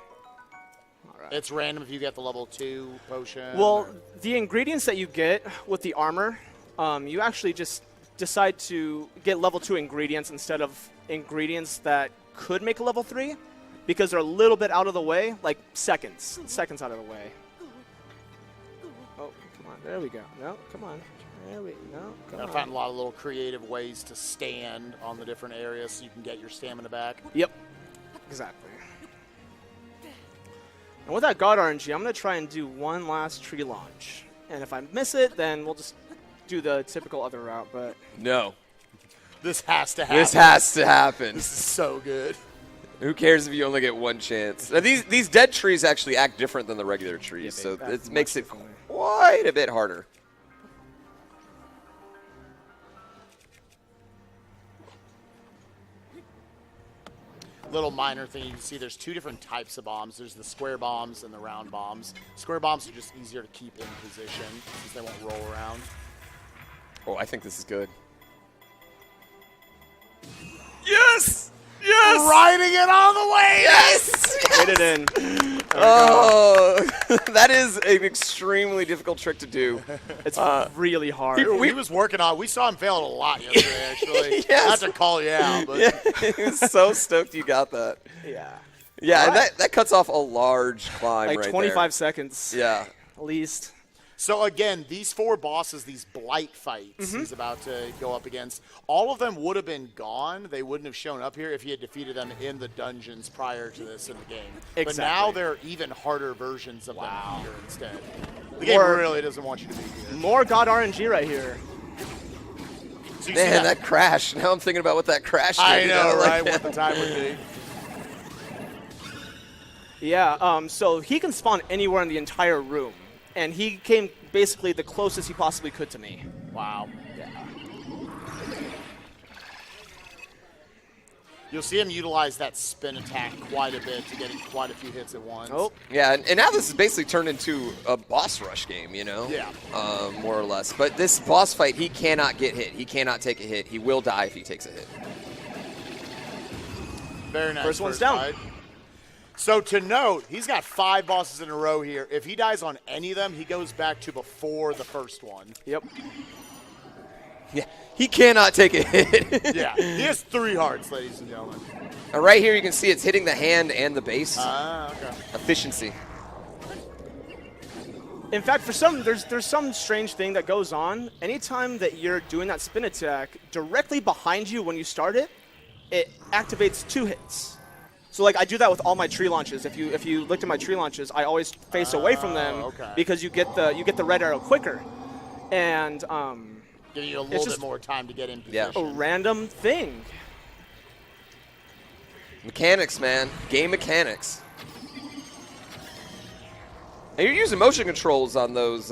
All right. It's random if you get the level 2 potion. Well, the ingredients that you get with the armor, you actually just decide to get level 2 ingredients instead of ingredients that could make a level 3 because they're a little bit out of the way, like seconds out of the way. Oh, come on. There we go. No, come on. There we go. Come on. I found a lot of little creative ways to stand on the different areas so you can get your stamina back. Yep. Exactly. And with that God RNG, I'm going to try and do one last tree launch. And if I miss it, then we'll just do the typical other route. But no. This has to happen. This has to happen. This is so good. Who cares if you only get one chance? Now, these dead trees actually act different than the regular trees, so it makes it quite a bit harder. Little minor thing you can see, there's 2 different types of bombs. There's the square bombs and the round bombs. Square bombs are just easier to keep in position since they won't roll around. Oh, I think this is good. Yes! Yes! Riding it all the way! Yes! get it in. Oh, that is an extremely difficult trick to do. It's really hard. He was working on it. We saw him fail it a lot yesterday, actually. Yes. Not to call you out, but... Yeah, he was so stoked you got that. Yeah. Yeah, and that cuts off a large climb Like right 25 there. seconds. Yeah. At least. So again, these 4 bosses, these blight fights he's about to go up against, all of them would have been gone. They wouldn't have shown up here if he had defeated them in the dungeons prior to this in the game. Exactly. But now they're even harder versions of them here instead. The game really doesn't want you to be here. More God RNG right here. So you see Man, that crash. Now I'm thinking about what that crash did. I know, like right? that. What the time would be. Yeah, so he can spawn anywhere in the entire room. And he came basically the closest he possibly could to me. Wow. Yeah. You'll see him utilize that spin attack quite a bit to get quite a few hits at once. Oh. Yeah, and now this is basically turned into a boss rush game, you know? Yeah. More or less. But this boss fight, he cannot get hit. He cannot take a hit. He will die if he takes a hit. Very nice. First one's down. Fight. So to note, he's got 5 bosses in a row here. If he dies on any of them, he goes back to before the first one. Yep. Yeah, he cannot take a hit. Yeah, he has 3 hearts, ladies and gentlemen. And right here you can see it's hitting the hand and the base. Okay. Efficiency. In fact, there's some strange thing that goes on. Anytime that you're doing that spin attack, directly behind you when you start it, it activates 2 hits. So like I do that with all my tree launches. If you looked at my tree launches, I always face away from them because you get the red arrow quicker, and give you a little bit more time to get in position. Yeah. A random thing. Mechanics, man. Game mechanics. And you're using motion controls on those.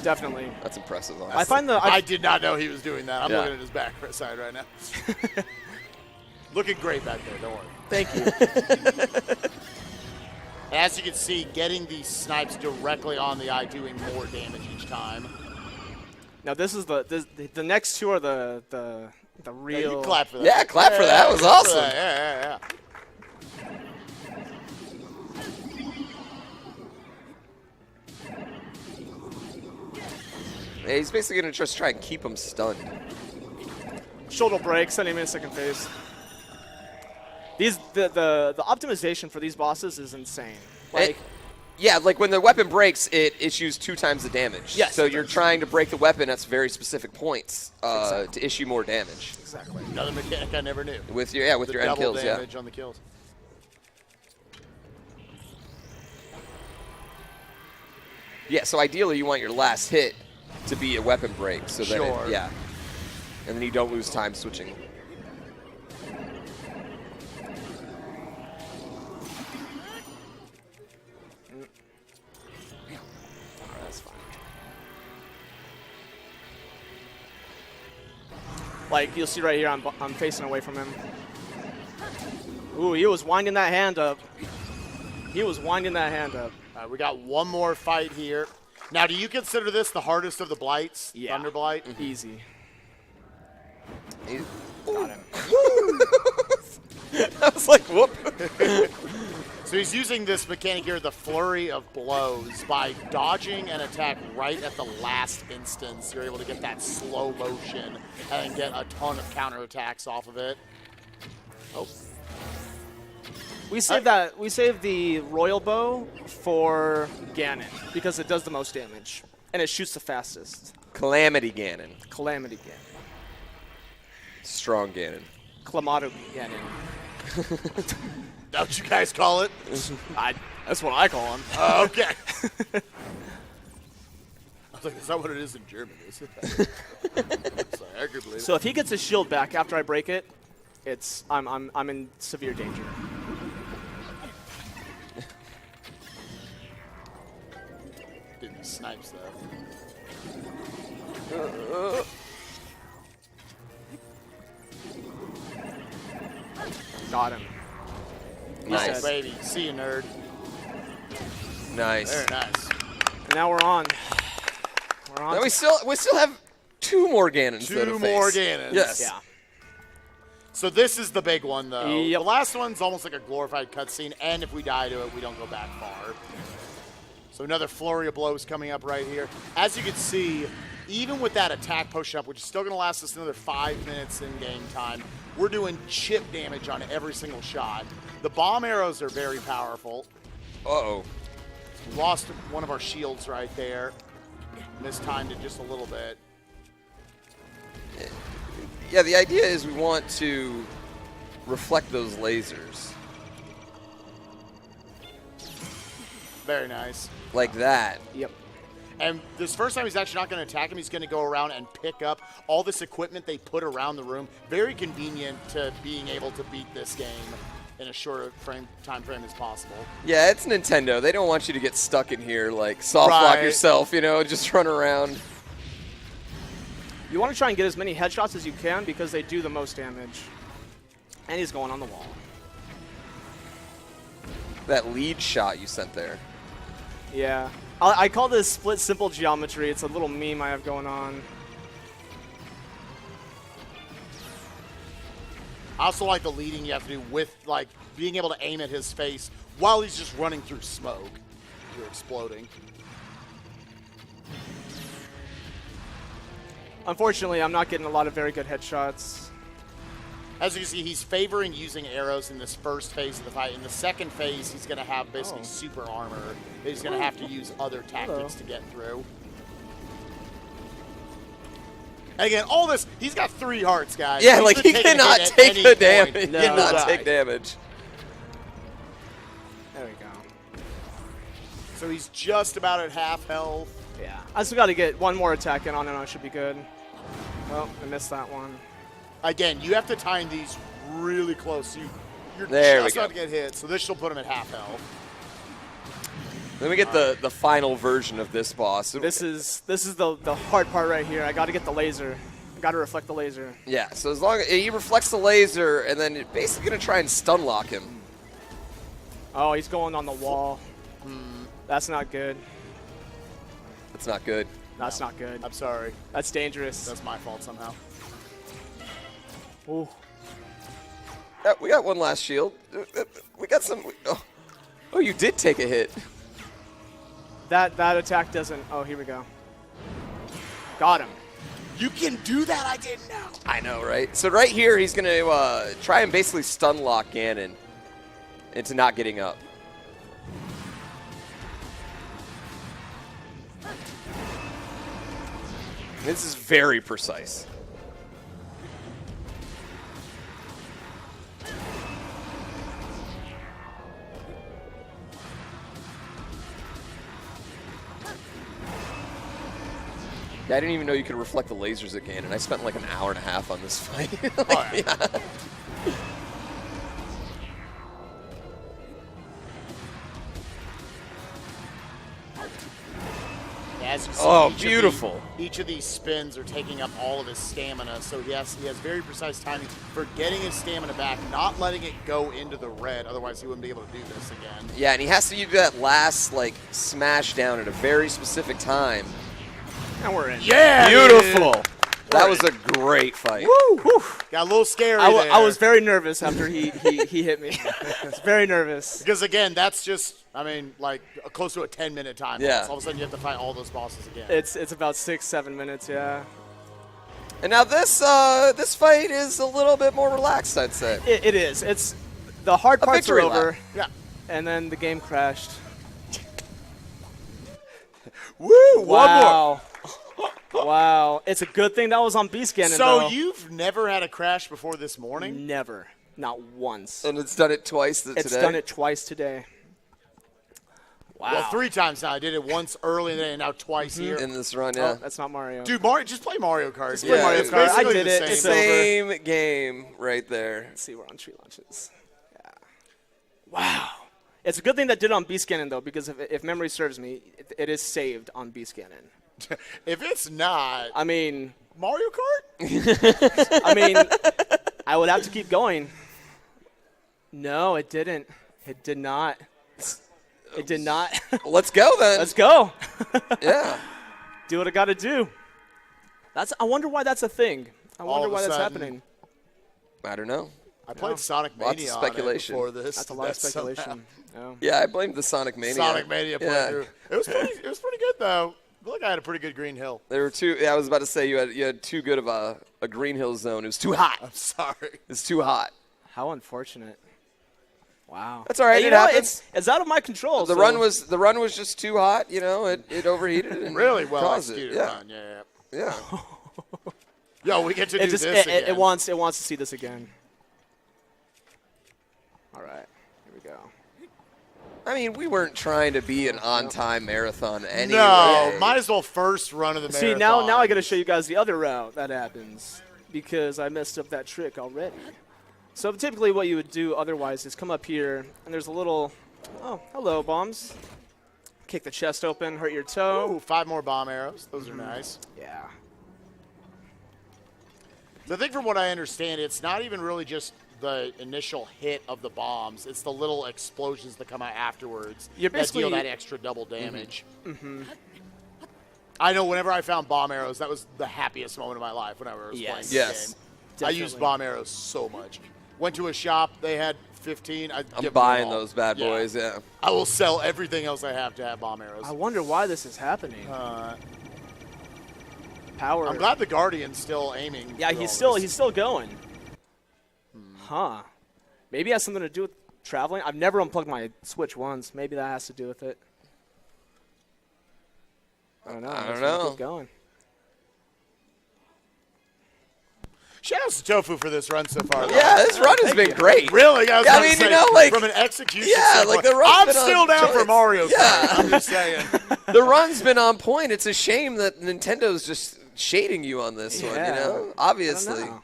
Definitely. That's impressive. Honestly. I find I did not know he was doing that. I'm Yeah. looking at his back side right now. Looking great back there, don't worry. Thank you. And as you can see, getting these snipes directly on the eye doing more damage each time. Now this is the next 2 are the real. Yeah, you clap for that. Yeah, clap for that. That was awesome. Yeah. Yeah, he's basically going to just try and keep him stunned. Shoulder break, sending him in second phase. The optimization for these bosses is insane. Like, yeah, like when the weapon breaks, it issues 2 times the damage. Yes, So you're trying to break the weapon at very specific points to issue more damage. exactly. Another mechanic I never knew. With your end Double kills, yeah. damage on the kills. Yeah, so ideally you want your last hit to be a weapon break, so that Sure. yeah, and then you don't lose time switching. That's fine. Like you'll see right here, I'm facing away from him. Ooh, he was winding that hand up. We got one more fight here. Now, do you consider this the hardest of the blights? Yeah. Thunder Blight? Easy. He's- Got him. I was like, whoop. So he's using this mechanic here, the flurry of blows. By dodging an attack right at the last instance, you're able to get that slow motion and get a ton of counterattacks off of it. Oh, We saved the royal bow for Ganon because it does the most damage and it shoots the fastest. Calamity Ganon. Calamity Ganon. Strong Ganon. Clamato Ganon. that what you guys call it? That's what I call him. Oh, okay. I was like, is that what it is in German? Is it? So I could believe it. So if he gets his shield back after I break it, I'm in severe danger. Didn't snipes though. Got him. Nice. Oh, baby. See you, nerd. Nice. Very nice. And now we're on. We're on. Now we still have 2 more Ganons. Two more Ganons. Yes. Yeah. So this is the big one, though. Yep. The last one's almost like a glorified cutscene, and if we die to it, we don't go back far. So another flurry of blows coming up right here. As you can see, even with that attack potion up, which is still going to last us another 5 minutes in game time, we're doing chip damage on every single shot. The bomb arrows are very powerful. Uh-oh. We lost one of our shields right there. Mistimed it just a little bit. Yeah, the idea is we want to reflect those lasers. Very nice. Like that. Yep. And this first time, he's actually not going to attack him. He's going to go around and pick up all this equipment they put around the room. Very convenient to being able to beat this game in a shorter time frame as possible. Yeah, it's Nintendo. They don't want you to get stuck in here, like, soft lock yourself, you know, just run around. You want to try and get as many headshots as you can because they do the most damage. And he's going on the wall. That lead shot you sent there. Yeah. I call this split simple geometry. It's a little meme I have going on. I also like the leading you have to do with, like, being able to aim at his face while he's just running through smoke. You're exploding. Unfortunately, I'm not getting a lot of very good headshots. As you can see, he's favoring using arrows in this first phase of the fight. In the second phase, he's going to have basically super armor that he's going to have to use other tactics to get through. And again, all this, he's got 3 hearts, guys. Yeah, He's like, been he taking a cannot hit at take any the point. damage. No. He cannot Die. take damage. There we go. So he's just about at half health. Yeah. I still got to get one more attack in on him. I should be good. Well, I missed that one. Again, you have to time these really close. You're There we just go. about to get hit, so this should put him at half health. Then we get the final version of this boss. This is the hard part right here. I got to get the laser. I got to reflect the laser. Yeah, so as long as he reflects the laser, and then it's basically going to try and stun lock him. Oh, he's going on the wall. That's not good. That's not good. That's not good. I'm sorry. That's dangerous. That's my fault somehow. Ooh. Yeah, we got one last shield. We got some. Oh, you did take a hit. That attack doesn't. Oh, here we go. Got him. You can do that? I didn't know. I know, right? So right here, he's going to try and basically stun lock Ganon into not getting up. This is very precise. Yeah, I didn't even know you could reflect the lasers at Ganon. I spent like an hour and a half on this fight. Yeah. As you see, Oh, beautiful. Each of these spins are taking up all of his stamina, so he has very precise timing for getting his stamina back, not letting it go into the red, otherwise he wouldn't be able to do this again. Yeah, and he has to do that last, like, smash down at a very specific time. And we're in. Yeah! Beautiful. That was a great fight. Woo! Whew. Got a little scary I there. was very nervous after he hit me. I was very nervous. Because, again, that's just, I mean, like, close to a 10-minute time. Yeah. Loss. All of a sudden you have to fight all those bosses again. It's about 6-7 minutes, yeah. And now this this fight is a little bit more relaxed, I'd say. It is. It's the hard parts are victory lap. over. Yeah. And then the game crashed. Woo! One more. Wow. Wow. It's a good thing that was on Beast Ganon, So though. you've never had a crash before this morning? Never. Not once. And it's done it twice today? It's done it twice today. Wow. Well, 3 times now. I did it once early in the day and now twice here. In this run, yeah. Oh, that's not Mario. Dude, Mario, just play Mario Kart. Just play Mario it's Kart. I basically did the it. It's same. Same game right there. Let's see, we're on tree launches. Yeah. Wow. It's a good thing that did it on B-Scanning, though, because if memory serves me, it is saved on B-Scanning. If it's not, I mean, Mario Kart? I mean, I would have to keep going. No, it didn't. It did not. It did not. Let's go then. Let's go. Yeah. Do what I got to do. I wonder why that's a thing. I wonder why that's sudden. happening. I don't know. I played Sonic Lots of Mania speculation. on it before this. That's a lot of speculation. Oh. Yeah, I blamed the Sonic Mania. Sonic Mania playthrough. Yeah. It was pretty good though. I feel like I had a pretty good Green Hill. There were two. Yeah, I was about to say you had too good of a Green Hill zone. It was too hot. I'm sorry. It's too hot. How unfortunate. Wow. That's all right. Hey, It you know, happens. it's out of my control. The so- run was just too hot. You know, it overheated and Really well caused executed it. Yeah. run. Yeah. Yeah. Yo, we get to do It just this again. it wants to see this again. All right, here we go. I mean, we weren't trying to be an on-time marathon anyway. No, might as well first run of the marathon. See, now I got to show you guys the other route that happens because I messed up that trick already. So typically what you would do otherwise is come up here, and there's a little, oh, hello, bombs. Kick the chest open, hurt your toe. Ooh, 5 more bomb arrows. Those are nice. Yeah. So I think from what I understand, it's not even really just the initial hit of the bombs. It's the little explosions that come out afterwards You're that basically- deal that extra double damage. I know whenever I found bomb arrows, that was the happiest moment of my life whenever I was playing this Yes. game. I Definitely. used bomb arrows so much. Went to a shop, they had 15. I'm buying those bad boys. Yeah. I will sell everything else I have to have bomb arrows. I wonder why this is happening. Power. I'm glad the Guardian's still aiming. Yeah, through he's all this. still going. Huh. Maybe it has something to do with traveling. I've never unplugged my Switch once. Maybe that has to do with it. I don't know. I don't Just gonna know. Keep going. Shout out to Tofu for this run so far. Yeah, this run has been great. Really? I was Yeah, I about to mean, you say, know, like- from an execution Yeah, standpoint, like the run's I'm been on still down for choice. Mario Kart. Yeah. I'm just saying. The run's been on point. It's a shame that Nintendo's just shading you on this one. You Yeah. know, I don't obviously. know.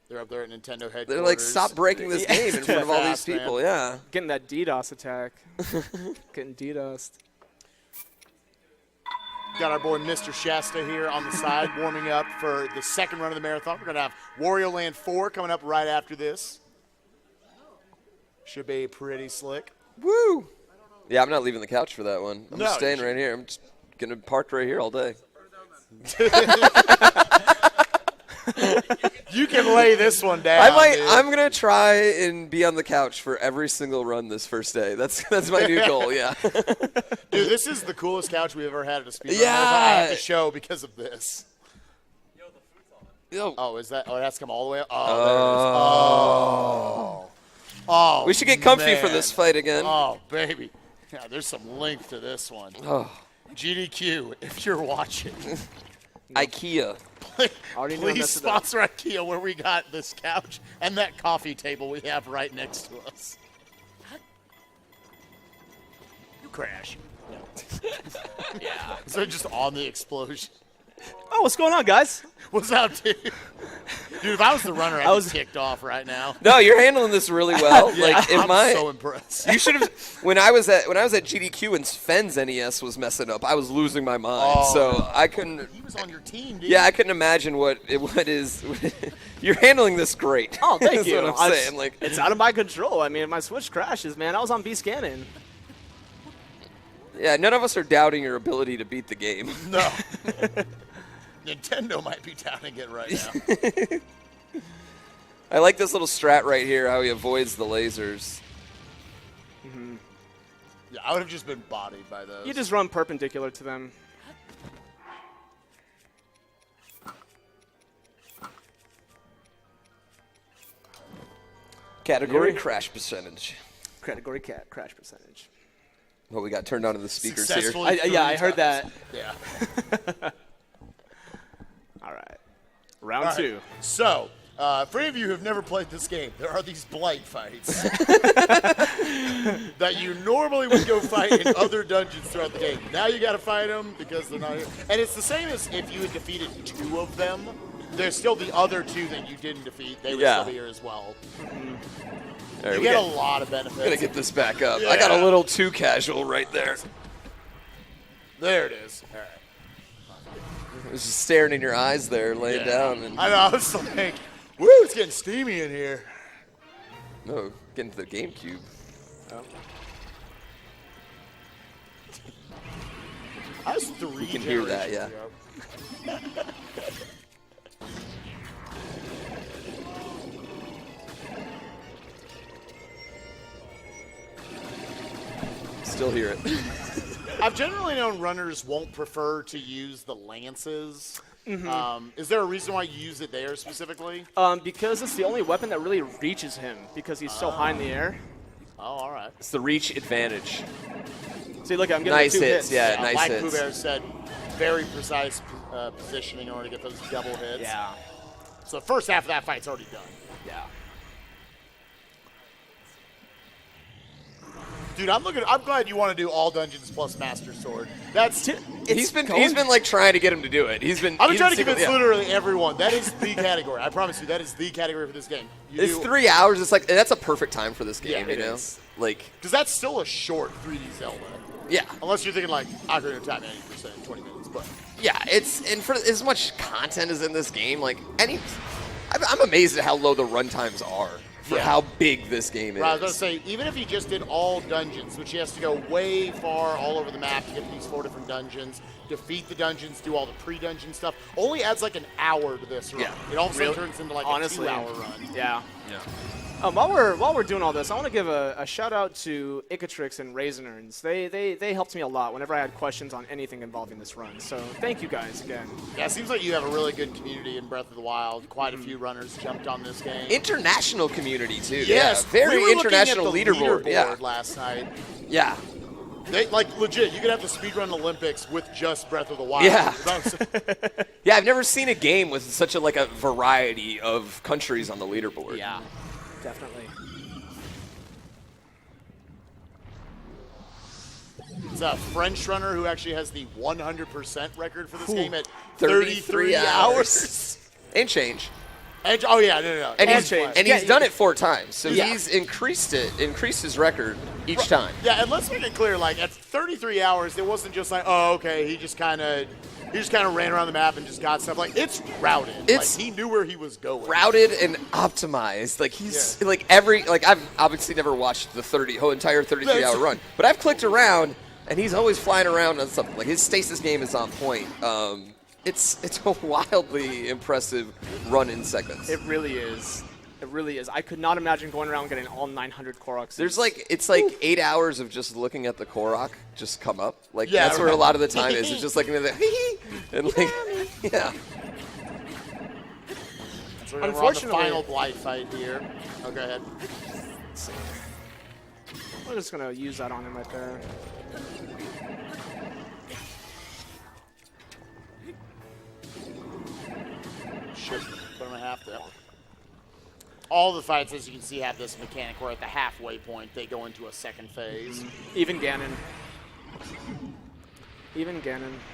They're up there at Nintendo headquarters. They're like, stop breaking this game in front of all these Fast, man. people. Yeah. Getting that DDoS attack. Getting DDoSed. Got our boy Mr. Shasta here on the side, warming up for the second run of the marathon. We're going to have Wario Land 4 coming up right after this. Should be pretty slick. Woo. Yeah, I'm not leaving the couch for that one. I'm No, just staying you right here. I'm just gonna park right here all day. You can lay this one down. Dude. I'm gonna try and be on the couch for every single run this first day. That's my new goal. Yeah. Dude, this is the coolest couch we've ever had at a speedrun. Yeah. I have to show because of this. Yo. Oh, is that? Oh, it has to come all the way up. Oh, there it is. Oh, We should get comfy for man. this fight again. Oh, baby. Yeah, there's some length to this one. Oh. GDQ, if you're watching, IKEA. Already knew I please messed it up. sponsor IKEA where we got this couch and that coffee table we have right next to us. You crash. No. Yeah. So just on the explosion. Oh, what's going on, guys? What's up, dude? Dude, if I was the runner, I'd be kicked off right now. No, you're handling this really well. Yeah, Like, if I'm so impressed. you should have. When I was at GDQ and Sven's NES was messing up, I was losing my mind. Oh, so no. I couldn't. He was on your team, dude. Yeah, I couldn't imagine what is. You're handling this great. Oh, thank That's you. what I'm saying. Like, it's out of my control. I mean, if my Switch crashes, man, I was on B-Scanning. yeah, none of us are doubting your ability to beat the game. No. Nintendo might be doubting it right now. I like this little strat right here, how he avoids the lasers. Yeah, I would have just been bodied by those. You just run perpendicular to them. Category crash percentage. Category crash percentage. What we got turned on to the speakers here. Successfully Yeah, I three heard that. times. Yeah. All right. Round All right. two. So, For any of you who have never played this game, there are these blight fights that you normally would go fight in other dungeons throughout the game. Now you got to fight them because they're not here. And it's the same as if you had defeated 2 of them. There's still the other 2 that you didn't defeat. They would still be here as well. Right, you get a lot of benefits. I'm going to get this back up. Yeah. I got a little too casual right there. There it is. All right. I was just staring in your eyes there, laying down. And I know. I was like, woo, it's getting steamy in here. no, getting to the GameCube. I was 3 You can hear that, yeah. generations ago. Still hear it. I've generally known runners won't prefer to use the lances. Is there a reason why you use it there specifically? Because it's the only weapon that really reaches him because he's so high in the air. Oh, all right. It's the reach advantage. See, look, I'm getting Nice 2 hits, hits. yeah, nice like hits. Pooh Bear said, very precise positioning in order to get those double hits. Yeah. So the first half of that fight's already done. Yeah. Dude, I'm glad you want to do all dungeons plus Master Sword. He's been like trying to get him to do it. I've been trying to convince literally everyone. That is the category. I promise you, that is the category for this game. It's 3 hours. It's like that's a perfect time for this game. Yeah, you know, like because that's still a short 3D Zelda. yeah, Unless you're thinking like Ocarina of Time 80%, 20 minutes, but yeah. And for as much content as in this game, like I'm amazed at how low the run times are for how big this game is. Right, I was going to say, even if he just did all dungeons, which he has to go way far all over the map to get these 4 different dungeons, defeat the dungeons, do all the pre-dungeon stuff, only adds like an hour to this run. Yeah. It all of a sudden turns into like Honestly, a 2-hour run. Yeah. Yeah. While we're doing all this, I want to give a shout out to Icatrix and Raisiners. They helped me a lot whenever I had questions on anything involving this run. So thank you guys again. Yeah, it seems like you have a really good community in Breath of the Wild. Quite a few runners jumped on this game. International community too. Yes, yeah, very we were international looking at the leaderboard. last night. Yeah. They, like legit, you could have the speedrun Olympics with just Breath of the Wild. Yeah. Yeah, I've never seen a game with such a variety of countries on the leaderboard. Yeah, definitely. It's a French runner who actually has the 100% record for this game at 33 33 hours. And change. And, oh yeah, no. And he's change. he's done it 4 times, so Yeah. he's increased his record each time. Yeah, and let's make it clear, like at 33 hours, it wasn't just like, oh, okay, he just kind of ran around the map and just got stuff. Like it's routed. It's he knew where he was going. Routed and optimized. Like he's I've obviously never watched the whole entire 33-hour run, but I've clicked around and he's always flying around on something. Like his stasis game is on point. It's a wildly impressive run-in segments. It really is. It really is. I could not imagine going around getting all 900 Koroks. It's 8 hours of just looking at the Korok just come up. That's where a lot of the time is. It's just looking at the and yeah. So we're on the Unfortunately, final blight fight here. Oh, go ahead. We're just gonna use that on him right there. Should put him at half there. All the fights, as you can see, have this mechanic where at the halfway point they go into a second phase. Even Ganon.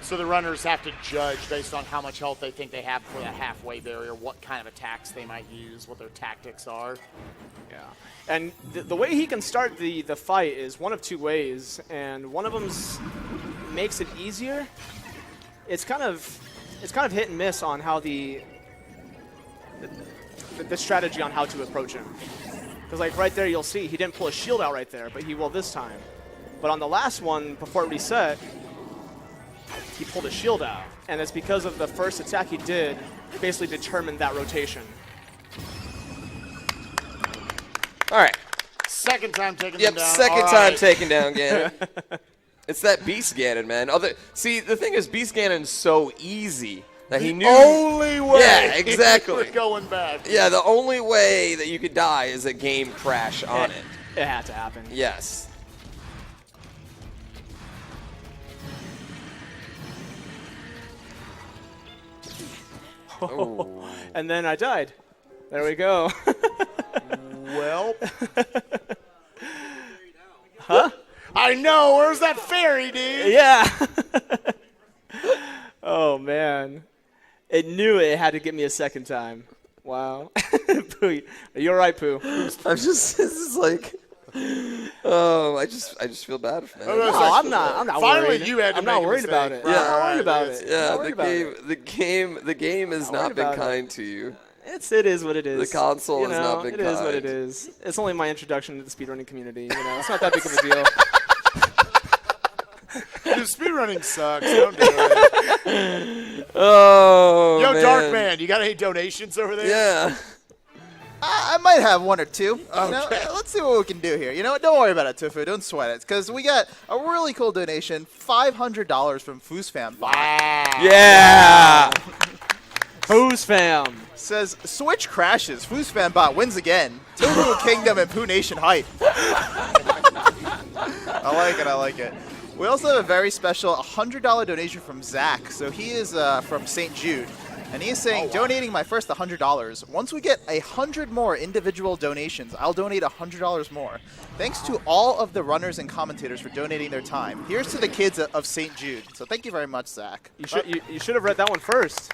So the runners have to judge based on how much health they think they have before that halfway barrier, what kind of attacks they might use, what their tactics are. Yeah. And the way he can start the fight is one of 2 ways, and one of them makes it easier. It's kind of hit and miss on how the strategy on how to approach him. Because right there you'll see he didn't pull a shield out right there, but he will this time. But on the last one, before it reset, he pulled a shield out. And it's because of the first attack he did basically determined that rotation. All right. Second time taking them down. Second All time right. taking down Ganon. It's that Beast Ganon, man. See, the thing is, Beast Ganon's so easy that he knew. Only way. Yeah, exactly. We're going back. Yeah, the only way that you could die is a game crash on it. It had to happen. Yes. Oh. And then I died. There we go. Well. Huh? I know. Where's that fairy, dude? Yeah. Oh, man. It knew it had to get me a second time. Wow. Pooh, are you all right, Pooh? I'm just, this is like, oh, I just feel bad, man. No, I'm not Finally, worried. you had to I'm make not a worried about mistake. it. Yeah. I'm not worried about it. Yeah, the game has not been kind to you. It is what it is. The console you has know, not been It is what kind. it is. It's only my introduction to the speedrunning community. You know, it's not that big of a deal. Dude, speedrunning sucks. Don't do it. Oh, Yo, man. Dark Man, you got any donations over there? Yeah. I might have one or two. Okay. You know, let's see what we can do here. You know what? Don't worry about it, Tofu. Don't sweat it. Because we got a really cool donation, $500 from Foosfam. Wow. Yeah. Who's fam? Says, Switch crashes. Foosfam bot wins again. Tofu Kingdom and Pooh Nation hype. I like it. I like it. We also have a very special $100 donation from Zach. So he is from St. Jude. And he is saying, donating my first $100. Once we get 100 more individual donations, I'll donate $100 more. Thanks to all of the runners and commentators for donating their time. Here's to the kids of St. Jude. So thank you very much, Zach. You should have read that one first.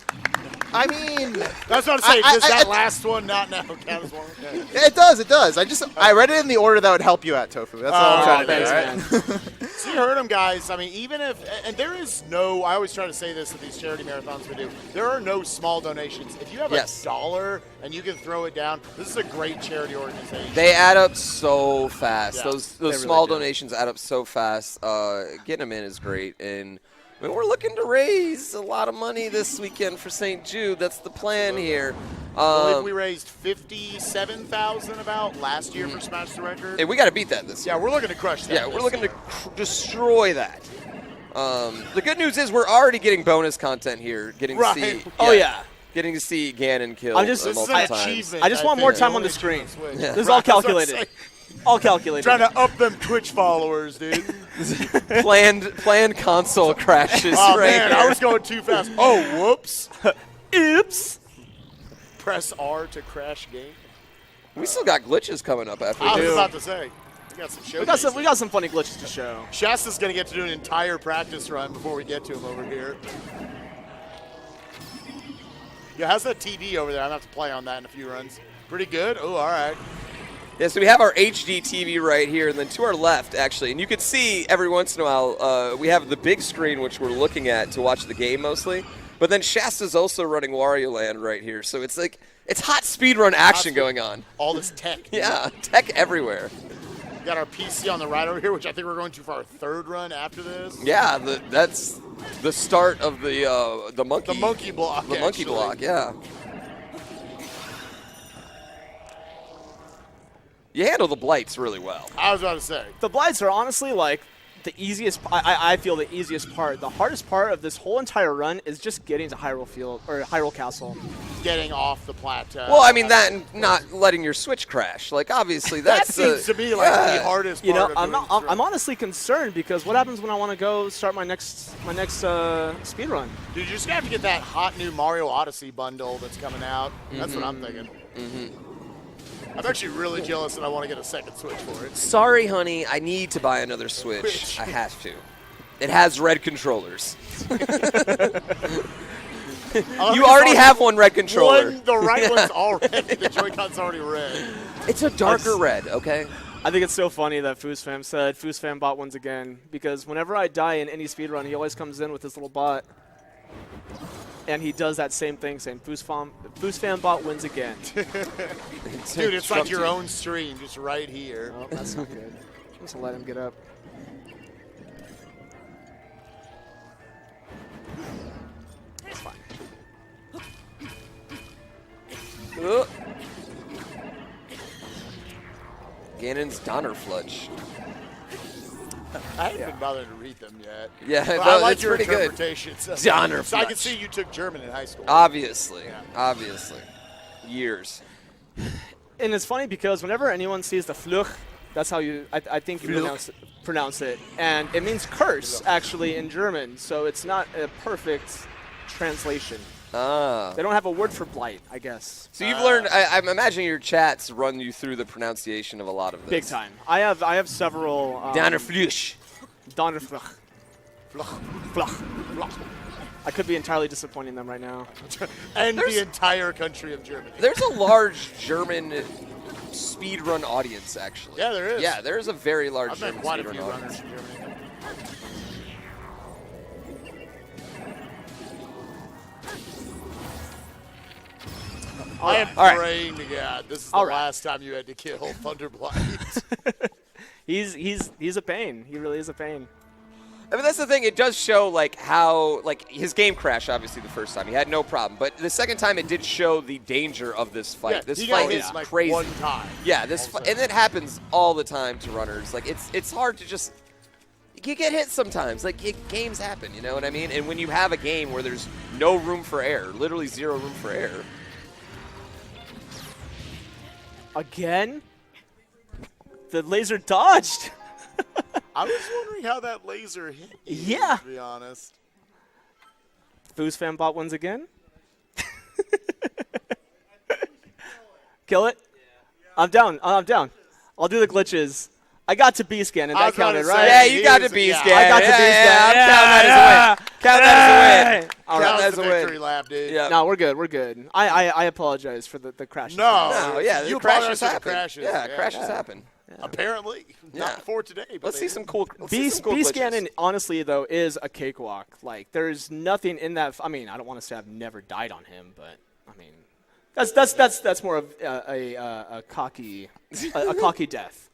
I mean, That's what I'm saying. Does that last one not now count as one? Okay. it does. It does. I read it in the order that would help you out, Tofu. That's all I'm trying to do. Thanks, All right? man. So you heard him, guys. I mean, even if, and there is no, I always try to say this at these charity marathons we do, there are no small donations. If you have $1 and you can throw it down, this is a great charity organization. They add up so fast. Yeah, Those really small do. donations add up so fast. Getting them in is great. And I mean, we're looking to raise a lot of money this weekend for St. Jude. That's the plan here. I believe we raised $57,000 about last year for Smash the Record. And we got to beat that this year. Yeah, we're looking to crush that. Yeah, we're looking to destroy that. The good news is we're already getting bonus content here. Getting to see. Oh, yeah. Getting to see Ganon kill I'm just- This is multiple an times. achievement. I just want more think, time on only the screen. Switch. Yeah. This is all That's what I'm calculated. saying. All calculated. Trying to up them Twitch followers, dude. planned console crashes. Oh, right man, here. I was going too fast. Oh, whoops. Oops. Press R to crash game. We still got glitches coming up after I was this. about to say. We got some show. We got some funny glitches to show. Shasta's going to get to do an entire practice run before we get to him over here. Yeah, how's that TV over there? I'm going to have to play on that in a few runs. Pretty good? Oh, all right. Yeah, so we have our HD TV right here, and then to our left, actually, and you can see every once in a while, we have the big screen, which we're looking at to watch the game mostly, but then Shasta's also running Wario Land right here, so it's like, it's hot speedrun action going on. All this tech. Yeah, tech everywhere. We got our PC on the right over here, which I think we're going to for our third run after this. Yeah, that's the start of the monkey. The monkey block, The monkey actually. block, yeah. You handle the blights really well. I was about to say. The blights are honestly like the easiest. I feel the easiest part. The hardest part of this whole entire run is just getting to Hyrule Field or Hyrule Castle. Getting off the plateau. Well, I mean that and not letting your Switch crash. Like obviously that that's seems to be like the hardest You part know, of I'm doing not. this I'm run. honestly concerned because what happens when I want to go start my next speed run? Dude, you're just going to have to get that hot new Mario Odyssey bundle that's coming out. That's what I'm thinking. I'm actually really jealous that I want to get a second Switch for it. Sorry, honey, I need to buy another Switch. I have to. It has red controllers. You already have one red controller. The right one's already, the Joy-Con's already red. It's a darker red, okay? I think it's so funny that Foosfam said Foosfam bot wins again because whenever I die in any speed run, he always comes in with his little bot. And he does that same thing, saying Foosfam bot wins again. Dude, it's like your own stream, just right here. Oh, that's not good. I'm just gonna let him get up. It's fine. Ganon's Donner Fludge. I haven't been bothered to read them yet. Yeah, But no, I like it's your pretty good. interpretation. So Donner I can Fludge. see you took German in high school. Obviously. Yeah. Obviously. Years. And it's funny because whenever anyone sees the Fluch, that's how I think you pronounce it. And it means curse, actually, in German. So it's not a perfect translation. They don't have a word for blight, I guess. So you've learned. I'm imagining your chats run you through the pronunciation of a lot of this. Big time. I have several. Donnerfluch. Donnerfluch. I could be entirely disappointing them right now. And the entire country of Germany. There's a large German speedrun audience, actually. Yeah, there is. Yeah, there's a very large I've met German quite a speedrun few audience. runners in Germany. I am praying to God this is the last time you had to kill Thunderblight. He's a pain. He really is a pain. I mean, that's the thing. It does show, like, how, like, his game crashed, obviously, the first time. He had no problem. But the second time, it did show the danger of this fight. Yeah, this he fight got is hit, like, crazy. one time. Yeah, and it happens all the time to runners. Like, it's hard to just... You get hit sometimes. Like, games happen, you know what I mean? And when you have a game where there's no room for error, literally zero room for error. Again? The laser dodged. I was wondering how that laser hit you, Yeah. to be honest. Foos fan bot wins again. Kill it? I'm down. I'm down. I'll do the glitches. I got to B-scan, and that counted, right? Yeah, you got to B-scan. I got to B-scan. I'm counting that as a win. Count that as a win. All Count right. that as a victory win. lap, dude. Yeah. No, we're good. We're good. I apologize for the crash. No, yeah, you the crashes apologize for the happen. crashes. Yeah, crashes happen. Apparently, not before today. But Let's see some cool. B-scanning, honestly, though, is a cakewalk. Like, there's nothing in that. I mean, I don't want to say I've never died on him, but I mean, that's more of a cocky death.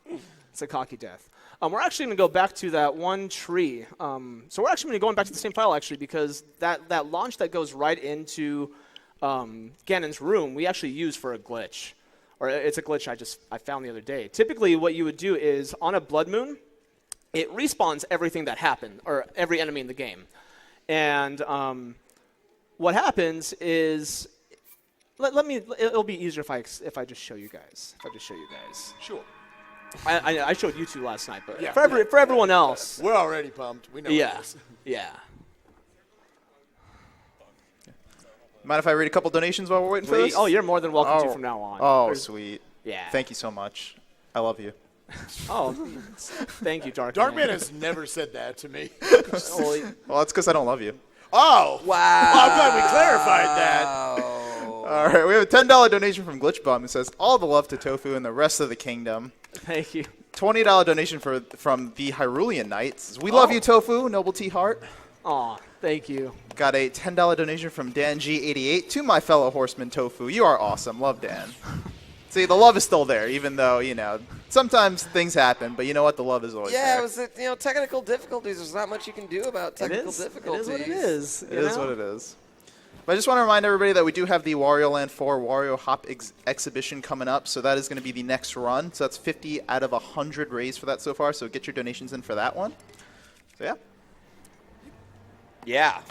It's a cocky death. We're actually going to go back to that one tree. So we're actually going to go back to the same file, actually, because that launch that goes right into Ganon's room, we actually use for a glitch. Or it's a glitch I found the other day. Typically, what you would do is, on a blood moon, it respawns everything that happened, or every enemy in the game. And what happens is, it'll be easier if I just show you guys. Sure. I showed you two last night, but Yeah, for everyone else. We're already pumped. We know it is. Yeah. Mind if I read a couple donations while we're waiting for this? Oh, you're more than welcome to from now on. Oh, sweet. Yeah. Thank you so much. I love you. Oh, thank you, Darkman. Darkman has never said that to me. Well, it's because I don't love you. Oh, wow. Well, I'm glad we clarified that. All right, we have a $10 donation from Glitchbum. It says, all the love to Tofu and the rest of the kingdom. Thank you. $20 donation from the Hyrulean Knights. We love you, Tofu, Noble T Heart. Aw, thank you. Got a $10 donation from Dan G88 to my fellow horseman, Tofu. You are awesome. Love Dan. See, the love is still there, even though, you know, sometimes things happen, but you know what? The love is always there. Yeah, it was technical difficulties. There's not much you can do about technical difficulties. It is what it is. It is what it is. But I just want to remind everybody that we do have the Wario Land 4 Wario Hop exhibition coming up, so that is going to be the next run. So that's 50 out of 100 raised for that so far, so get your donations in for that one. So, yeah. Yeah.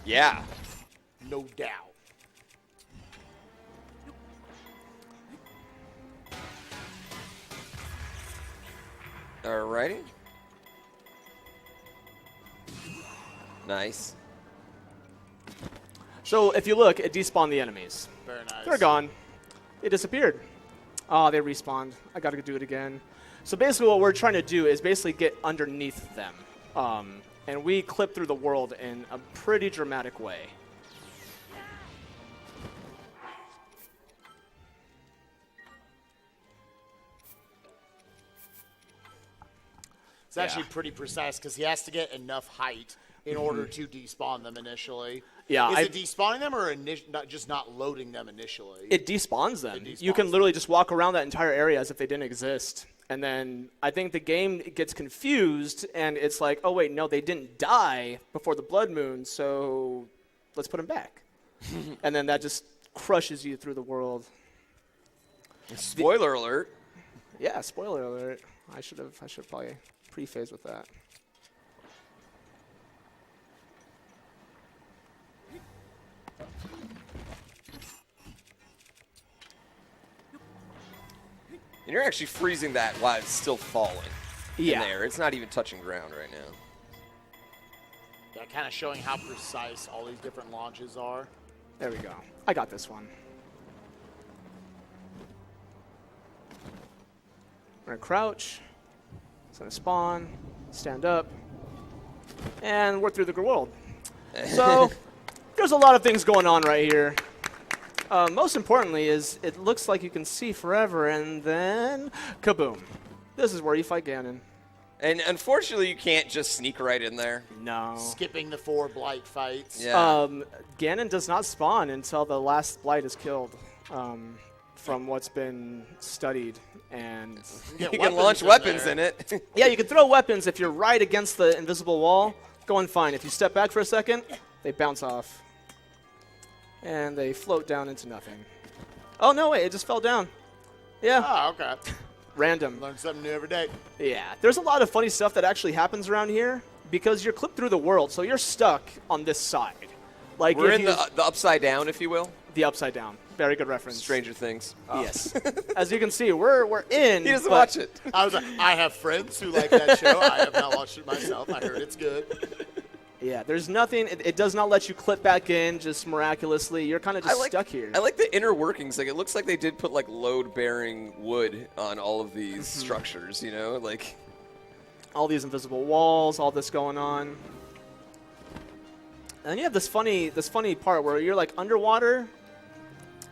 Yeah. No doubt. Alrighty. Nice. So if you look, it despawned the enemies. Very nice. They're gone. They disappeared. Oh, they respawned. I got to do it again. So basically what we're trying to do is basically get underneath them. And we clip through the world in a pretty dramatic way. It's actually pretty precise because he has to get enough height in order to despawn them initially. Yeah, Is it despawning them or just not loading them initially? It despawns them. It You despawns can literally just walk around that entire area as if they didn't exist. And then I think the game gets confused, and it's like, oh, wait, no, they didn't die before the blood moon, so let's put them back. And then that just crushes you through the world. Spoiler alert. Yeah, spoiler alert. I should probably preface with that. And you're actually freezing that while it's still falling in Yeah. there. It's not even touching ground right now. Yeah, kind of showing how precise all these different launches are. There we go. I got this one. We're gonna crouch. It's gonna spawn. Stand up. And we're through the world. So there's a lot of things going on right here. Most importantly is it looks like you can see forever, and then kaboom. This is where you fight Ganon. And unfortunately, you can't just sneak right in there. No. Skipping the 4 blight fights. Yeah. Ganon does not spawn until the last blight is killed, from what's been studied. And you can launch weapons in it. yeah, you can throw weapons if you're right against the invisible wall. Going fine. If you step back for a second, they bounce off. And they float down into nothing. Oh, no, wait. It just fell down. Yeah. Oh, okay. Random. Learn something new every day. Yeah. There's a lot of funny stuff that actually happens around here because you're clipped through the world, so you're stuck on this side. Like we're in the upside down, if you will. The upside down. Very good reference. Stranger Things. Oh. Yes. As you can see, we're in. He doesn't watch it. I have friends who like that show. I have not watched it myself. I heard it's good. Yeah, there's nothing. It does not let you clip back in just miraculously. You're kind of just stuck here. I like the inner workings. Like it looks like they did put like load-bearing wood on all of these structures. You know, like all these invisible walls, all this going on. And then you have this funny part where you're like underwater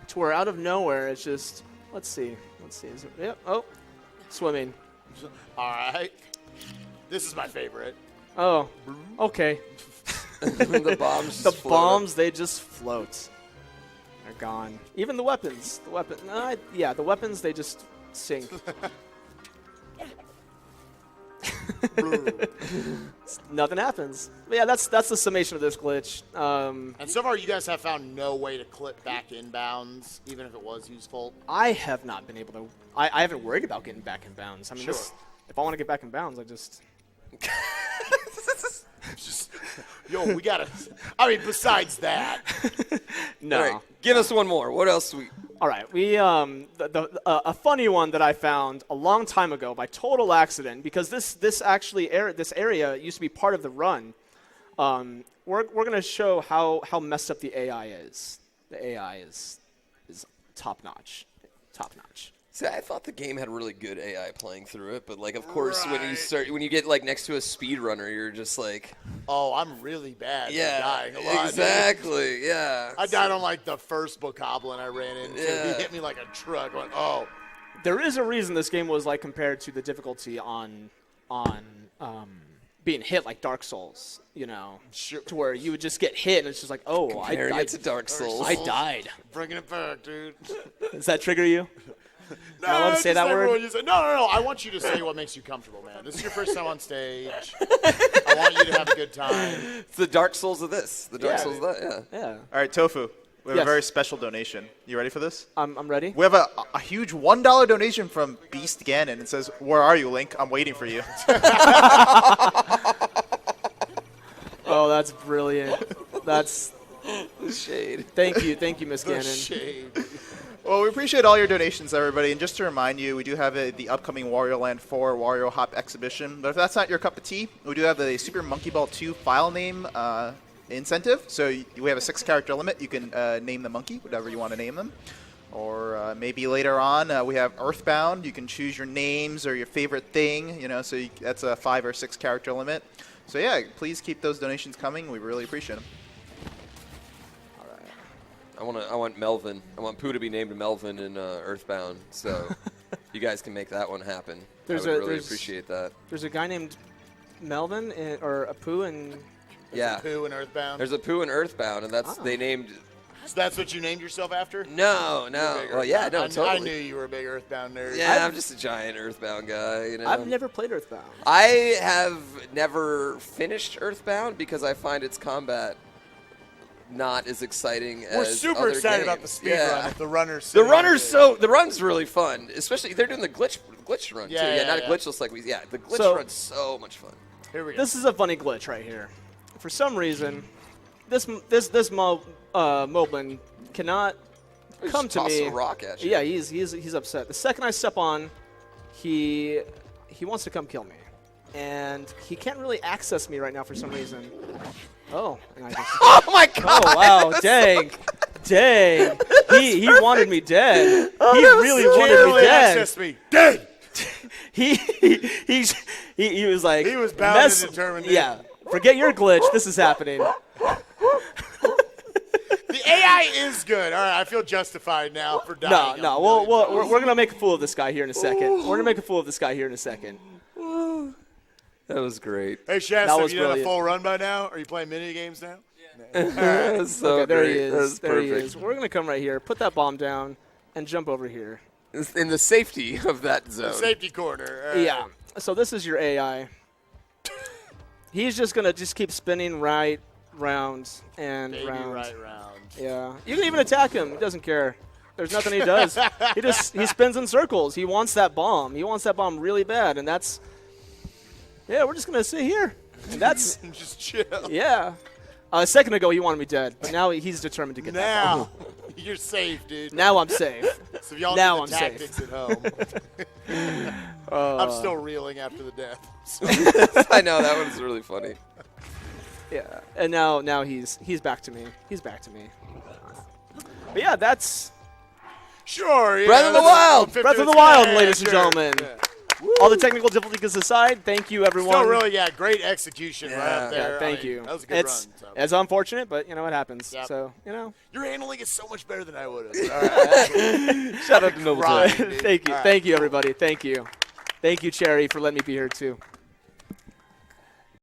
to where out of nowhere it's just. Let's see. Is it, yep. Oh, swimming. All right. This is my favorite. Oh, okay. The bombs. Just bombs, they just float. They're gone. Even the weapons. The weapons, they just sink. Nothing happens. But yeah, that's the summation of this glitch. And so far, you guys have found no way to clip back inbounds, even if it was useful. I have not been able to. I haven't worried about getting back in bounds. I mean, Sure. if I want to get back in bounds, I just. Yo, we gotta. I mean, besides that, No. All right, give us one more. What else? All right, we a funny one that I found a long time ago by total accident because this area used to be part of the run. We're gonna show how messed up the AI is. The AI is top notch. See, I thought the game had really good AI playing through it, but like, of course, when you get like next to a speedrunner, you're just like, oh, I'm really bad. Yeah, dying a lot. exactly. Yeah. I died on like the first bokoblin I ran into. Yeah. He hit me like a truck. I went, oh. There is a reason this game was like compared to the difficulty on being hit like Dark Souls, you know, Sure. to where you would just get hit and it's just like, oh, Comparing it to Dark Souls. I died. Bringing it back, dude. Does that trigger you? No, Am I allowed to say that word? No. I want you to say what makes you comfortable, man. This is your first time on stage. I want you to have a good time. It's the Dark Souls of this. The Dark Souls of that, yeah. Yeah. All right, Tofu. We have Yes. a very special donation. You ready for this? I'm ready. We have a huge $1 donation from Beast Ganon. It says, "Where are you, Link? I'm waiting for you." Oh, that's brilliant. That's Shade. thank you, Miss The Ganon. shade. Well, we appreciate all your donations, everybody. And just to remind you, we do have the upcoming Wario Land 4 Wario Hop exhibition. But if that's not your cup of tea, we do have the Super Monkey Ball 2 file name incentive. So we have a 6-character limit. You can name the monkey, whatever you want to name them. Or maybe later on, we have Earthbound. You can choose your names or your favorite thing. You know, so that's a 5 or 6-character limit. So yeah, please keep those donations coming. We really appreciate them. I want Melvin. I want Pooh to be named Melvin in Earthbound. So you guys can make that one happen. I would really appreciate that. There's a guy named Melvin or a Pooh and Yeah. Pooh and Earthbound. There's a Pooh in Earthbound, and that's they named. So that's what you named yourself after? No. Well, yeah, no, totally. I knew you were a big Earthbound nerd. Yeah, I'm just a giant Earthbound guy. You know. I've never played Earthbound. I have never finished Earthbound because I find its combat not as exciting as We're super other excited games. about the speed run. The runner's The run's really fun, especially they're doing the glitch run too. Yeah, Not yeah. a glitchless like the glitch run's so much fun. Here we go. This is a funny glitch right here. For some reason, this Moblin cannot come to toss me. a rock at you. Yeah, he's upset. The second I step on, he wants to come kill me, and he can't really access me right now for some reason. Oh, and I just Oh my god! oh wow, dang, Dang. He wanted me dead. He really wanted me dead. Access me. Dead. He was like, he was bound and determined. Yeah. Forget your glitch. This is happening. The AI is good. All right, I feel justified now for dying. No. We're gonna make a fool of this guy here in a second. We're gonna make a fool of this guy here in a second. That was great. Hey, Shasta, have you done a full run by now? Are you playing mini games now? Yeah. That was so there great. he is. That was there he perfect. is. We're gonna come right here, put that bomb down, and jump over here. In the safety of that zone. The safety corner. Yeah. So this is your AI. He's just gonna keep spinning right, round, and Baby round. right round. Yeah. You can even attack him. He doesn't care. There's nothing he does. he spins in circles. He wants that bomb. He wants that bomb really bad, and that's. Yeah, we're just gonna sit here, and that's. Just chill. Yeah. A second ago, he wanted me dead, but now he's determined to get that bomb. Now, you're safe, dude. Now I'm safe. So if y'all now need I'm the tactics safe. at home. I'm still reeling after the death. So. I know, that one's really funny. Yeah, and now he's back to me. He's back to me. But yeah, that's Sure. Yeah, Breath of the Wild. Breath of the Wild, Yeah, ladies and sure. gentlemen. Yeah. All the technical difficulties aside, thank you, everyone. Still really, great execution right up there. Yeah, thank you. That was a good it's run. So. it's unfortunate, but you know what happens. Yep. So Your handling is so much better than I would have. All right. Shout out to NobleTOFU. Right, dude. Thank you, All right. thank you, everybody. Thank you, Cherry, for letting me be here too.